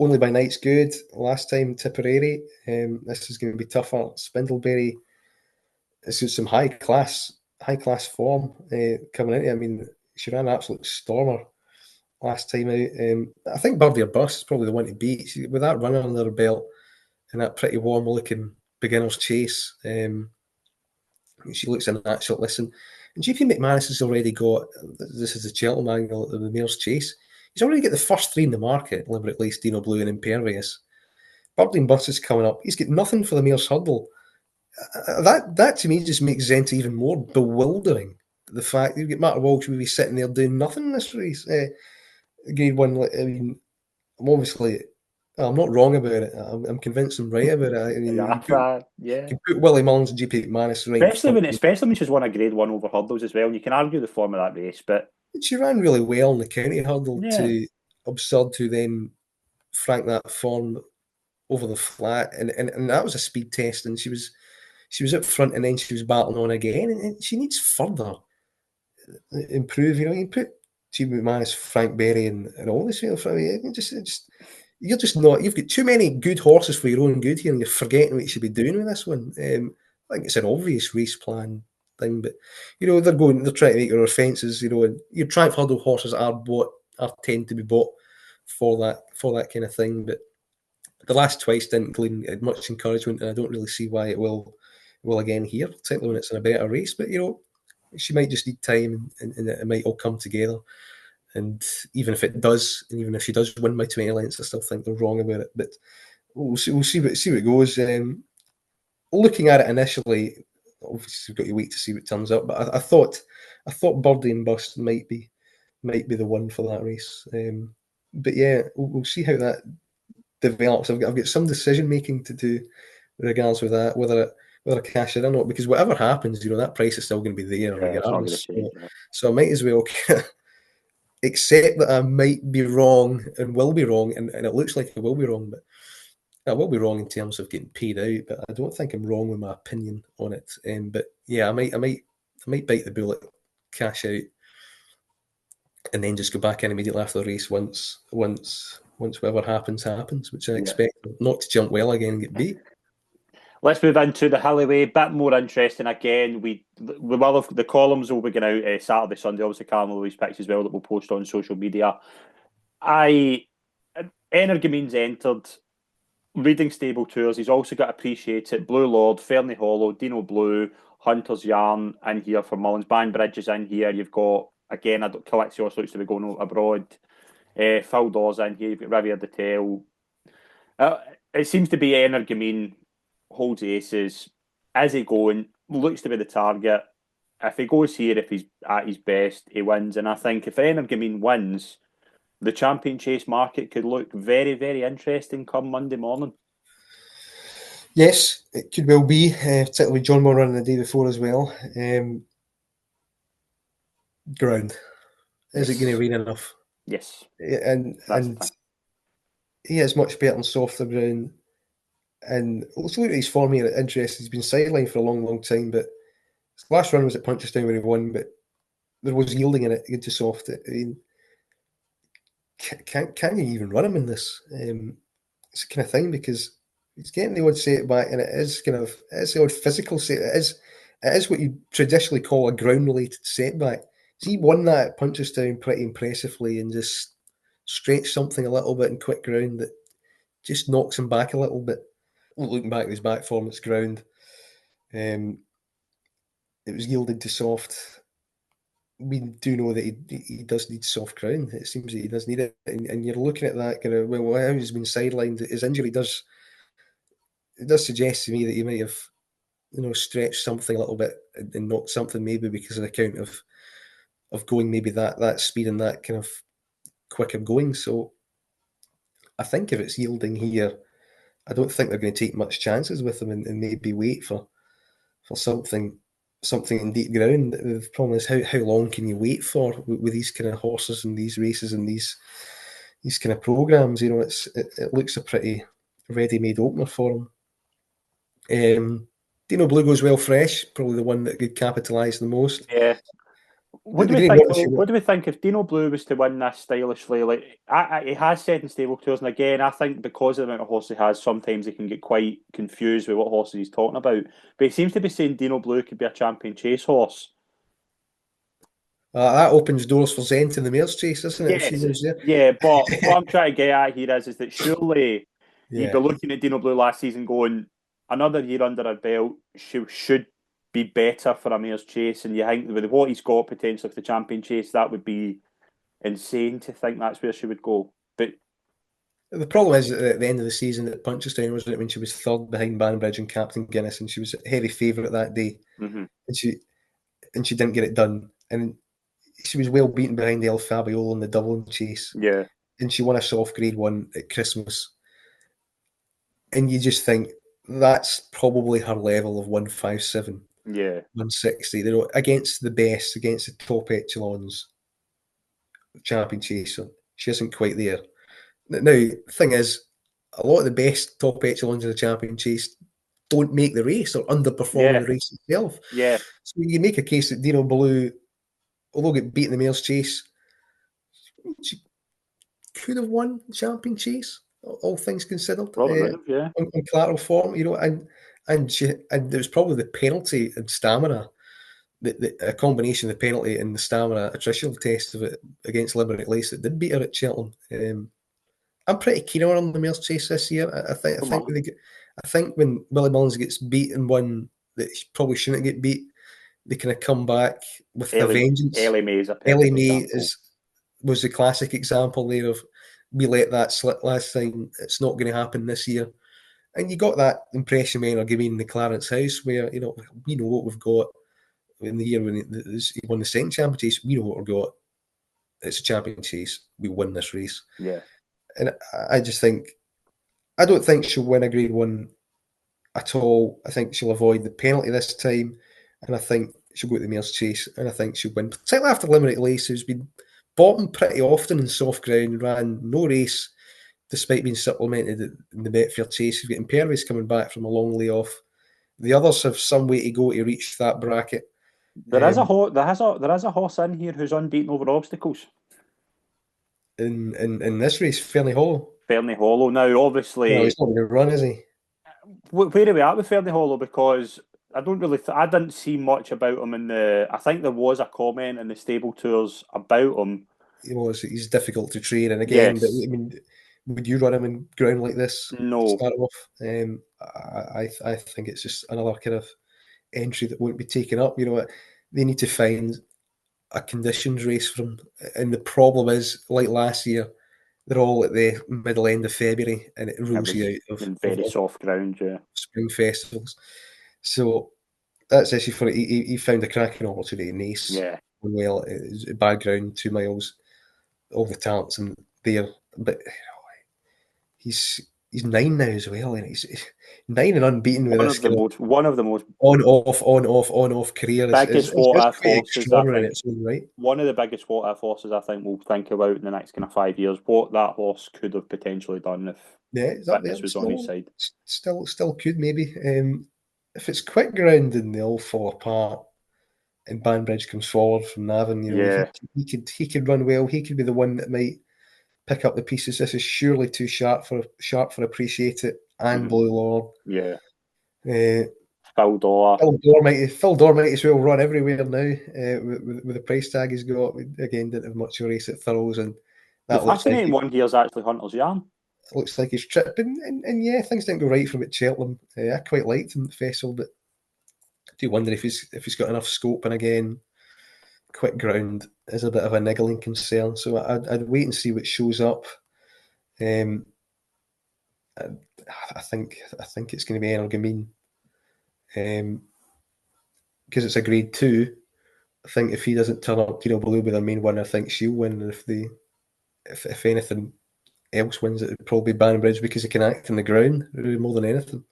only by night's good. Last time Tipperary. This is going to be tougher. Spindleberry. It's got some high class form coming into. I mean, she ran an absolute stormer last time out. I think Birdie or Bust is probably the one to beat. With that runner under her belt and that pretty warm looking beginner's chase, she looks a natural listen. And GP McManus has already got, this is the Cheltenham angle of the Mayor's Chase. He's already got the first three in the market, Liberate Lace, Dino Blue, and Impervious. Birdie and Bust is coming up. He's got nothing for the Mayor's Hurdle. That to me just makes Zenta even more bewildering. The fact you get Matt Walsh will be sitting there doing nothing in this race. Grade 1, I mean, I'm not wrong about it. I'm convinced I'm right about it. I mean, you can put Willie Mullins and GP McManus right Especially when she's won a Grade 1 over hurdles as well. And you can argue the form of that race, but she ran really well in the county hurdle to absurd to then frank that form over the flat, and that was a speed test, and she was up front, and then she was battling on again, and she needs further improve. You know, you can put GP McManus, Frank Berry, and all this. You know, you're just not. You've got too many good horses for your own good here, and you're forgetting what you should be doing with this one. I think it's an obvious race plan thing, but you know they're trying to make their offences. You know, and your Triumph Hurdle horses are tend to be bought for that kind of thing. But the last twice didn't glean much encouragement, and I don't really see why it will again here, particularly when it's in a better race. But you know, she might just need time, and it might all come together. And even if it does, and even if she does win by 20 lengths, I still think they're wrong about it. But we'll see what it goes. Looking at it initially, obviously we've got to wait to see what turns up. But I thought Birdie and Bust might be the one for that race. But yeah, we'll see how that develops. I've got some decision making to do with regards with that, whether I cash it or not. Because whatever happens, you know, that price is still going to be there regardless. So I might as well accept that I might be wrong and will be wrong, and it looks like I will be wrong, but I will be wrong in terms of getting paid out. But I don't think I'm wrong with my opinion on it. But yeah, I might bite the bullet, cash out, and then just go back in immediately after the race once whatever happens, which I expect not to jump well again and get beat. Let's move into the Hillyway. Bit more interesting again. We will have the columns will be going out Saturday, Sunday. Obviously, Callum Louise picks as well that we'll post on social media. Energumeen's entered. Reading Stable Tours. He's also got Appreciate It, Blue Lord, Fernie Hollow, Dino Blue, Hunter's Yarn in here for Mullins. Banbridge is in here. You've got again. Calexios looks to be going abroad. Phil Dawes in here. You've got Riviere de Tel. It seems to be Energumeen holds aces. Is he going? Looks to be the target. If he goes here, if he's at his best, he wins. And I think if Energumeen wins, the Champion Chase market could look very, very interesting come Monday morning. Yes, it could well be, particularly John Moore running the day before as well. Ground. Is it going to rain enough? Yes. And he is much better than softer ground. And let's look at his form here. Interesting. He's been sidelined for a long, long time, but his last run was at Punchestown when he won, but there was yielding in it into soft. I mean, can you even run him in this? It's the kind of thing because He's getting the odd setback, and it's the odd physical set. It is what you traditionally call a ground-related setback. He won that at Punchestown pretty impressively and just stretched something a little bit in quick ground that just knocks him back a little bit. Looking back at his back form, it's ground. It was yielded to soft. We do know that he does need soft ground. It seems that he does need it, and you're looking at that kind of well, how he's been sidelined. His injury does suggest to me that he might have stretched something a little bit and knocked something maybe because of the count of going maybe that speed and that kind of quicker going. So I think if it's yielding here, I don't think they're going to take much chances with him and maybe wait for something in deep ground. The problem is how long can you wait for with these kind of horses and these races and these kind of programs? It looks a pretty ready-made opener for him. Dino Blue goes well fresh, probably the one that could capitalise the most. Yeah. What do we think if Dino Blue was to win this stylishly? Like he has said in stable tours, and again, I think because of the amount of horses he has, sometimes he can get quite confused with what horses he's talking about. But he seems to be saying Dino Blue could be a champion chase horse. That opens doors for Zent in the mare's chase, doesn't it? Yes. If she goes there. Yeah, but what I'm trying to get at here is that surely you'd Yeah. be looking at Dino Blue last season going, another year under her belt, she should be better for a mare's chase, and you think with what he's got potentially for the champion chase, that would be insane to think that's where she would go. But the problem is at the end of the season at Punchestown, wasn't it, when she was third behind Banbridge and Captain Guinness, and she was a heavy favourite that day, and she didn't get it done, and she was well beaten behind El Fabiola in the Dublin chase, and she won a soft grade 1 at Christmas, and you just think that's probably her level of 157. 160, against the best, against the top echelons champion chaser. She isn't quite there. Now, the thing is, a lot of the best top echelons of the champion chase don't make the race or underperform the race itself. So you make a case that Dino Blue, although get beat in the mare's chase, she could have won the champion chase, all things considered. On collateral form, and there was probably the penalty and stamina, a combination of the penalty and the stamina attritional test of it against Limerick Lace that did beat her at Cheltenham. I'm pretty keen on her in the mare's chase this year. I think when Willie Mullins gets beat in one that he probably shouldn't get beat, they kind of come back with a vengeance. Ellie May was the classic example there of we let that slip last time. It's not going to happen this year. And you got that impression when Argymeen in the Clarence House, where we know what we've got in the year when he won the second champion chase. We know what we've got. It's a champion chase. We win this race. And I just think, I don't think she'll win a Grade 1 at all. I think she'll avoid the penalty this time, and I think she'll go to the mare's chase, and I think she'll win, particularly after Limerick Lace, who's been bottom pretty often in soft ground, ran no race despite being supplemented in the Betfair chase. You've got Impervious coming back from a long layoff. The others have some way to go to reach that bracket. There is a horse in here who's unbeaten over obstacles. In this race, Fernie Hollow. Now, obviously, he's not going to run, is he? Where are we at with Fernie Hollow? Because I don't really, I didn't see much about him in the. I think there was a comment in the stable tours about him. He's difficult to train, and again, but, I mean, would you run him in ground like this? No. To start off, I think it's just another kind of entry that won't be taken up. They need to find a conditions race for him, and the problem is, like last year, they're all at the middle end of February, and it rules you out of very soft ground, spring festivals. So that's the issue for it. He found a cracking opportunity in Nice. Well, bad ground, 2 miles, all the talents in there, but he's 9 now as well, and he's 9 and unbeaten with one of the most on off career. Biggest what-if horses, I think. Right? One of the biggest what-if horses I think we'll think about in the next kind of 5 years. What that horse could have potentially done if fitness was on his side. Still could maybe. If it's quick ground and they all fall apart, and Banbridge comes forward from Navan, he could run well. He could be the one that might pick up the pieces. This is surely too sharp for Appreciate It. and Blue Lord. Yeah. Uh, Phil Dorr. Phil Dorr might as well run everywhere now with the price tag he's got. Again, didn't have much of a race at Thurles, and The that looks like fascinating one here is actually Hunter's Yarn. looks like he's tripping. And yeah, things didn't go right for him at Cheltenham. I quite liked him at the festival, but I do wonder if he's got enough scope. And again, quick ground is a bit of a niggling concern. So I'd wait and see what shows up. I think it's going to be Energamine. Because it's a grade 2. I think if he doesn't turn up, Gino Blue be their main winner. I think she'll win. And if anything else wins, it would probably be Banbridge because he can act in the ground really more than anything.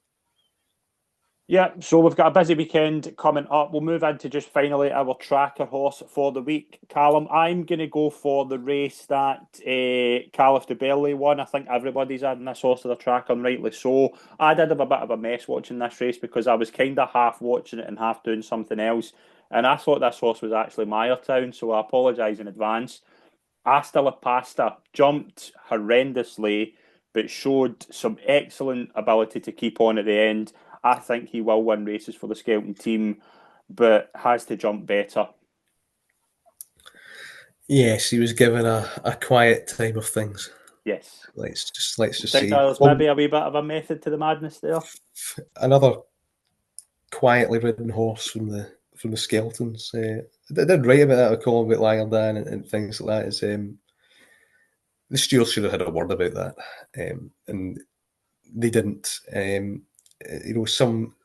Yeah, so we've got a busy weekend coming up. We'll move into just finally our tracker horse for the week. Callum, I'm going to go for the race that Caliph de Berley won. I think everybody's adding this horse to their tracker, and rightly so. I did have a bit of a mess watching this race because I was kind of half watching it and half doing something else. And I thought this horse was actually Mayertown, so I apologise in advance. Asta La Pasta jumped horrendously, but showed some excellent ability to keep on at the end. I think he will win races for the Skelton team, but has to jump better. Yes, he was given a quiet time of things. Yes. Let's just Think say there's maybe a wee bit of a method to the madness there. Another quietly ridden horse from the Skeltons. I did write about that. I call about Lion and things like that. Is the stewards should have had a word about that, and they didn't.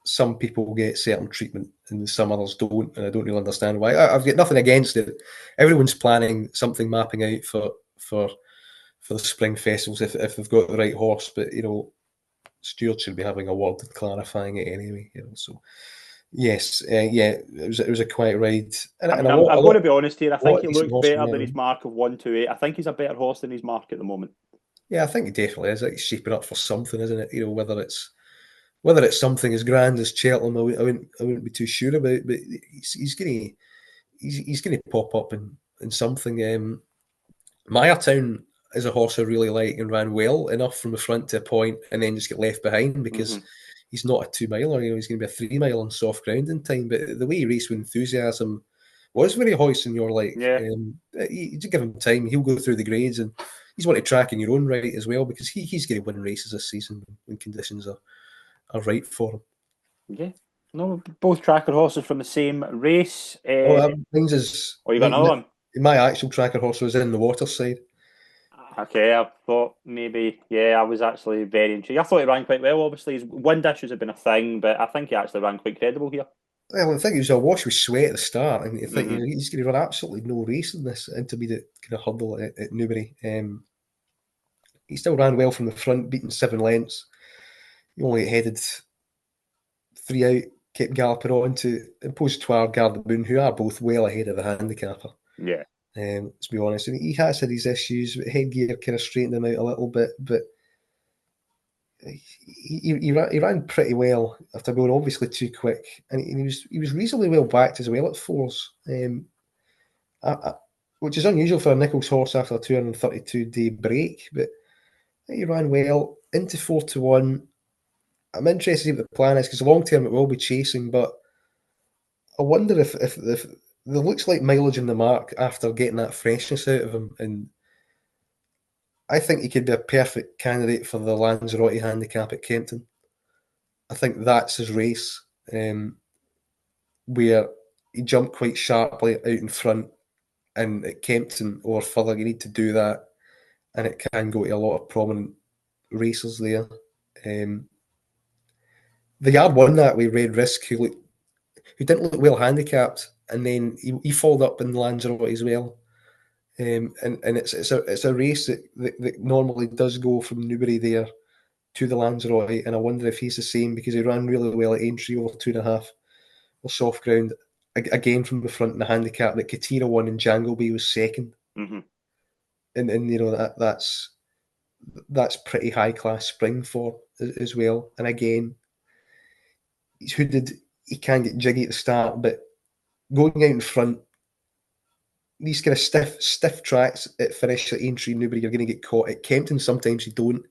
Some people get certain treatment and some others don't, and I don't really understand why. I've got nothing against it. Everyone's planning something, mapping out for the spring festivals if they've got the right horse, but stewards should be having a word and clarifying it anyway. So yes, it was a quiet ride. And I'm going to be honest here. I think he looks better than his mark of 128. I think he's a better horse than his mark at the moment. Yeah, I think he definitely is. He's shaping up for something, isn't it? Whether it's something as grand as Cheltenham, I wouldn't be too sure about. But he's going to pop up in something. Mayertown is a horse I really like and ran well enough from the front to a point, and then just get left behind because he's not a 2 miler. He's going to be a 3 mile on soft ground in time. But the way he raced with enthusiasm was very hoisting. You're like, you give him time, he'll go through the grades, and he's one to track in your own right as well because he's going to win races this season when conditions are right for him. Yeah. No, both tracker horses from the same race. Mine's is. You got another one? My actual tracker horse was in the water side. Okay, I thought maybe, I was actually very intrigued. I thought he ran quite well, obviously. His wind issues have been a thing, but I think he actually ran quite credible here. Well, I think he was awash with sweat at the start, and I think he's going to run absolutely no race in this intermediate kind of hurdle at Newbury. He still ran well from the front, beating 7 lengths. He only headed 3 out, kept galloping on to Impossitoire, Gardaboon, who are both well ahead of the handicapper. Yeah. Let's be honest. I mean, he has had his issues. Headgear kind of straightened him out a little bit, but he ran pretty well after going obviously too quick, and he was reasonably well backed as well at 4s, which is unusual for a Nichols horse after a 232-day break. But he ran well into 4-1. I'm interested to see what the plan is because long term it will be chasing, but I wonder if there looks like mileage in the mark after getting that freshness out of him, and I think he could be a perfect candidate for the Lanzarote handicap at Kempton. I think that's his race, where he jumped quite sharply out in front, and at Kempton or further you need to do that, and it can go to a lot of prominent racers there. The yard won that with Red Risk, who didn't look well handicapped, and then he followed up in Lanzarote as well. And it's a race that normally does go from Newbury there to the Lanzarote, and I wonder if he's the same because he ran really well at Aintree over 2.5 or soft ground again from the front in the handicap that Katira won and Jangleby was second. And that's pretty high class spring for as well. And again, he's hooded. He can get jiggy at the start, but going out in front, these kind of stiff tracks at finish at Aintree, Newbury, you're going to get caught. At Kempton, sometimes you don't.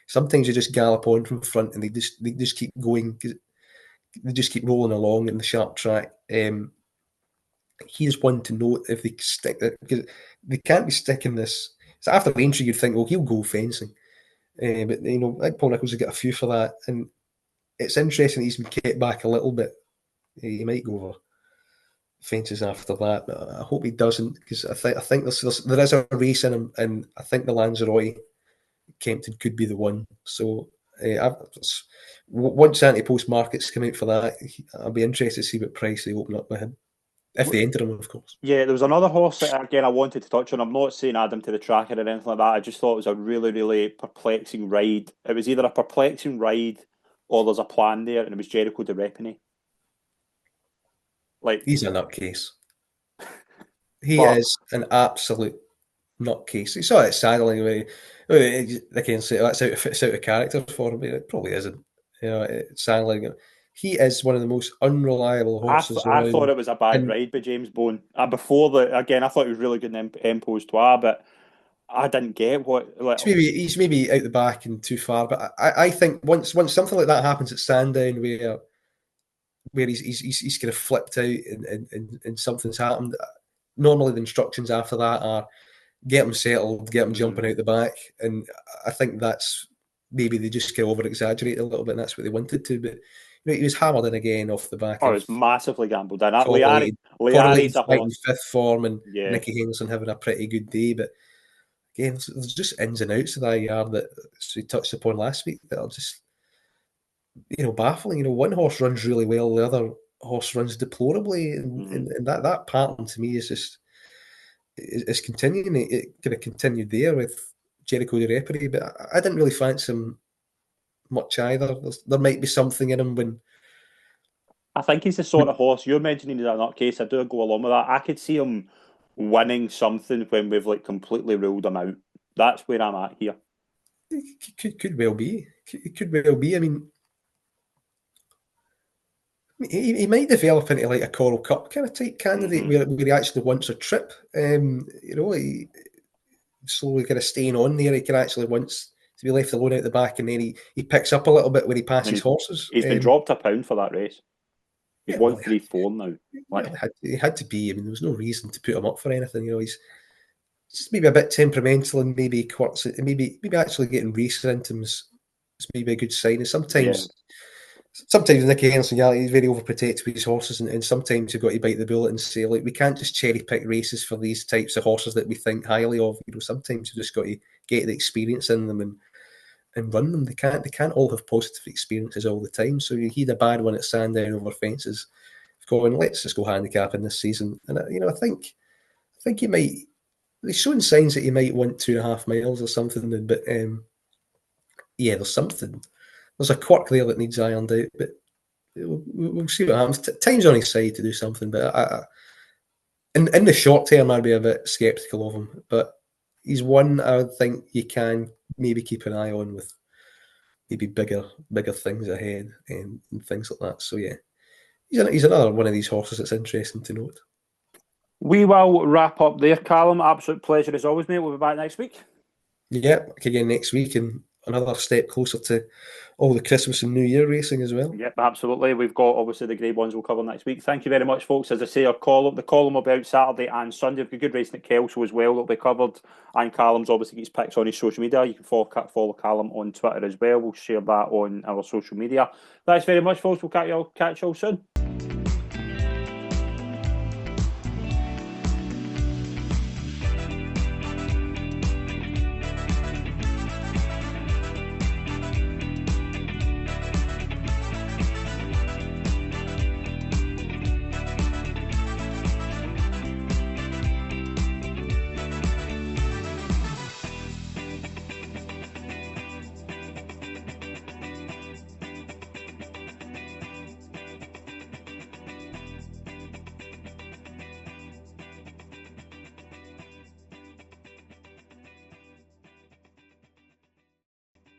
Sometimes you just gallop on from front and they just keep going. They just keep rolling along in the sharp track. He's one to note if they stick it, because they can't be sticking this. So after the entry, you'd think, well, he'll go fencing. But, I think Paul Nicholls will get a few for that. And it's interesting he's been kept back a little bit. He might go over fences after that, but I hope he doesn't, because I think there is a race in him, and I think the Lanzarote Kempton could be the one. So once anti-post markets come out for that, I'll be interested to see what price they open up with him, if they enter him, of course. Yeah, there was another horse that, again, I wanted to touch on. I'm not saying add him to the tracker or anything like that. I just thought it was a really, really perplexing ride. It was either a perplexing ride or there's a plan there, and it was Jericho de Repine. Like, he's a nutcase. He is an absolute nutcase. You saw it saddling away. I can say it's out of character for him. It probably isn't. Saddling. He is one of the most unreliable horses around. I thought it was a bad ride by James Bone. Again, I thought it was really good in Impose Trois, but I didn't get what. Like, he's maybe out the back and too far, but I think once something like that happens at Sandown, where he's kind of flipped out and something's happened, normally the instructions after that are get him settled, get him jumping out the back, and I think that's maybe they just kind of over exaggerate a little bit, and that's what they wanted to. But he was hammered in again off the back. It was massively gambled in. Liari's in fifth form, and Nicky Henderson having a pretty good day. But again, there's just ins and outs of that yard that we touched upon last week that are just baffling. One horse runs really well, the other horse runs deplorably, and that pattern to me is just is continuing. It kind of continued there with Jericho de Repine, but I didn't really fancy him much either. There might be something in him when. I think he's the sort of horse you're mentioning in that case. I do go along with that. I could see him winning something when we've completely ruled him out. That's where I'm at here. It could well be. It could well be. I mean, he might develop into a Coral Cup kind of type candidate where he actually wants a trip. He slowly kind of staying on there. He can actually wants to be left alone out the back, and then he picks up a little bit when he passes horses. He's been dropped £1 for that race. He's 134 now. He had to be. I mean, there was no reason to put him up for anything. He's just maybe a bit temperamental, and maybe quirks. Maybe actually getting race into him is maybe a good sign. And sometimes Nicky Henderson, he's very overprotective with his horses, and sometimes you've got to bite the bullet and say, we can't just cherry pick races for these types of horses that we think highly of. Sometimes you've just got to get the experience in them and run them. They can't all have positive experiences all the time. So he had a bad one at Sandown over fences. Going, let's just go handicapping this season. And I think he might. He's showing signs that he might want 2.5 miles or something. But there's something. There's a quirk there that needs ironed out. But we'll see what happens. Time's on his side to do something. But in the short term, I'd be a bit sceptical of him. But he's one I would think you can maybe keep an eye on with maybe bigger things ahead and things like that. So he's another one of these horses that's interesting to note. We will wrap up there, Callum. Absolute pleasure as always, mate. We'll be back next week. Yeah, again next week, and another step closer to all the Christmas and New Year racing as well. Yep, absolutely. We've got obviously the grade ones we'll cover next week. Thank you very much, folks. As I say, the column will be out Saturday and Sunday. We've got good racing at Kelso as well that'll be covered. And Callum's obviously gets pics on his social media. You can follow Callum on Twitter as well. We'll share that on our social media. Thanks very much, folks. We'll catch you all soon.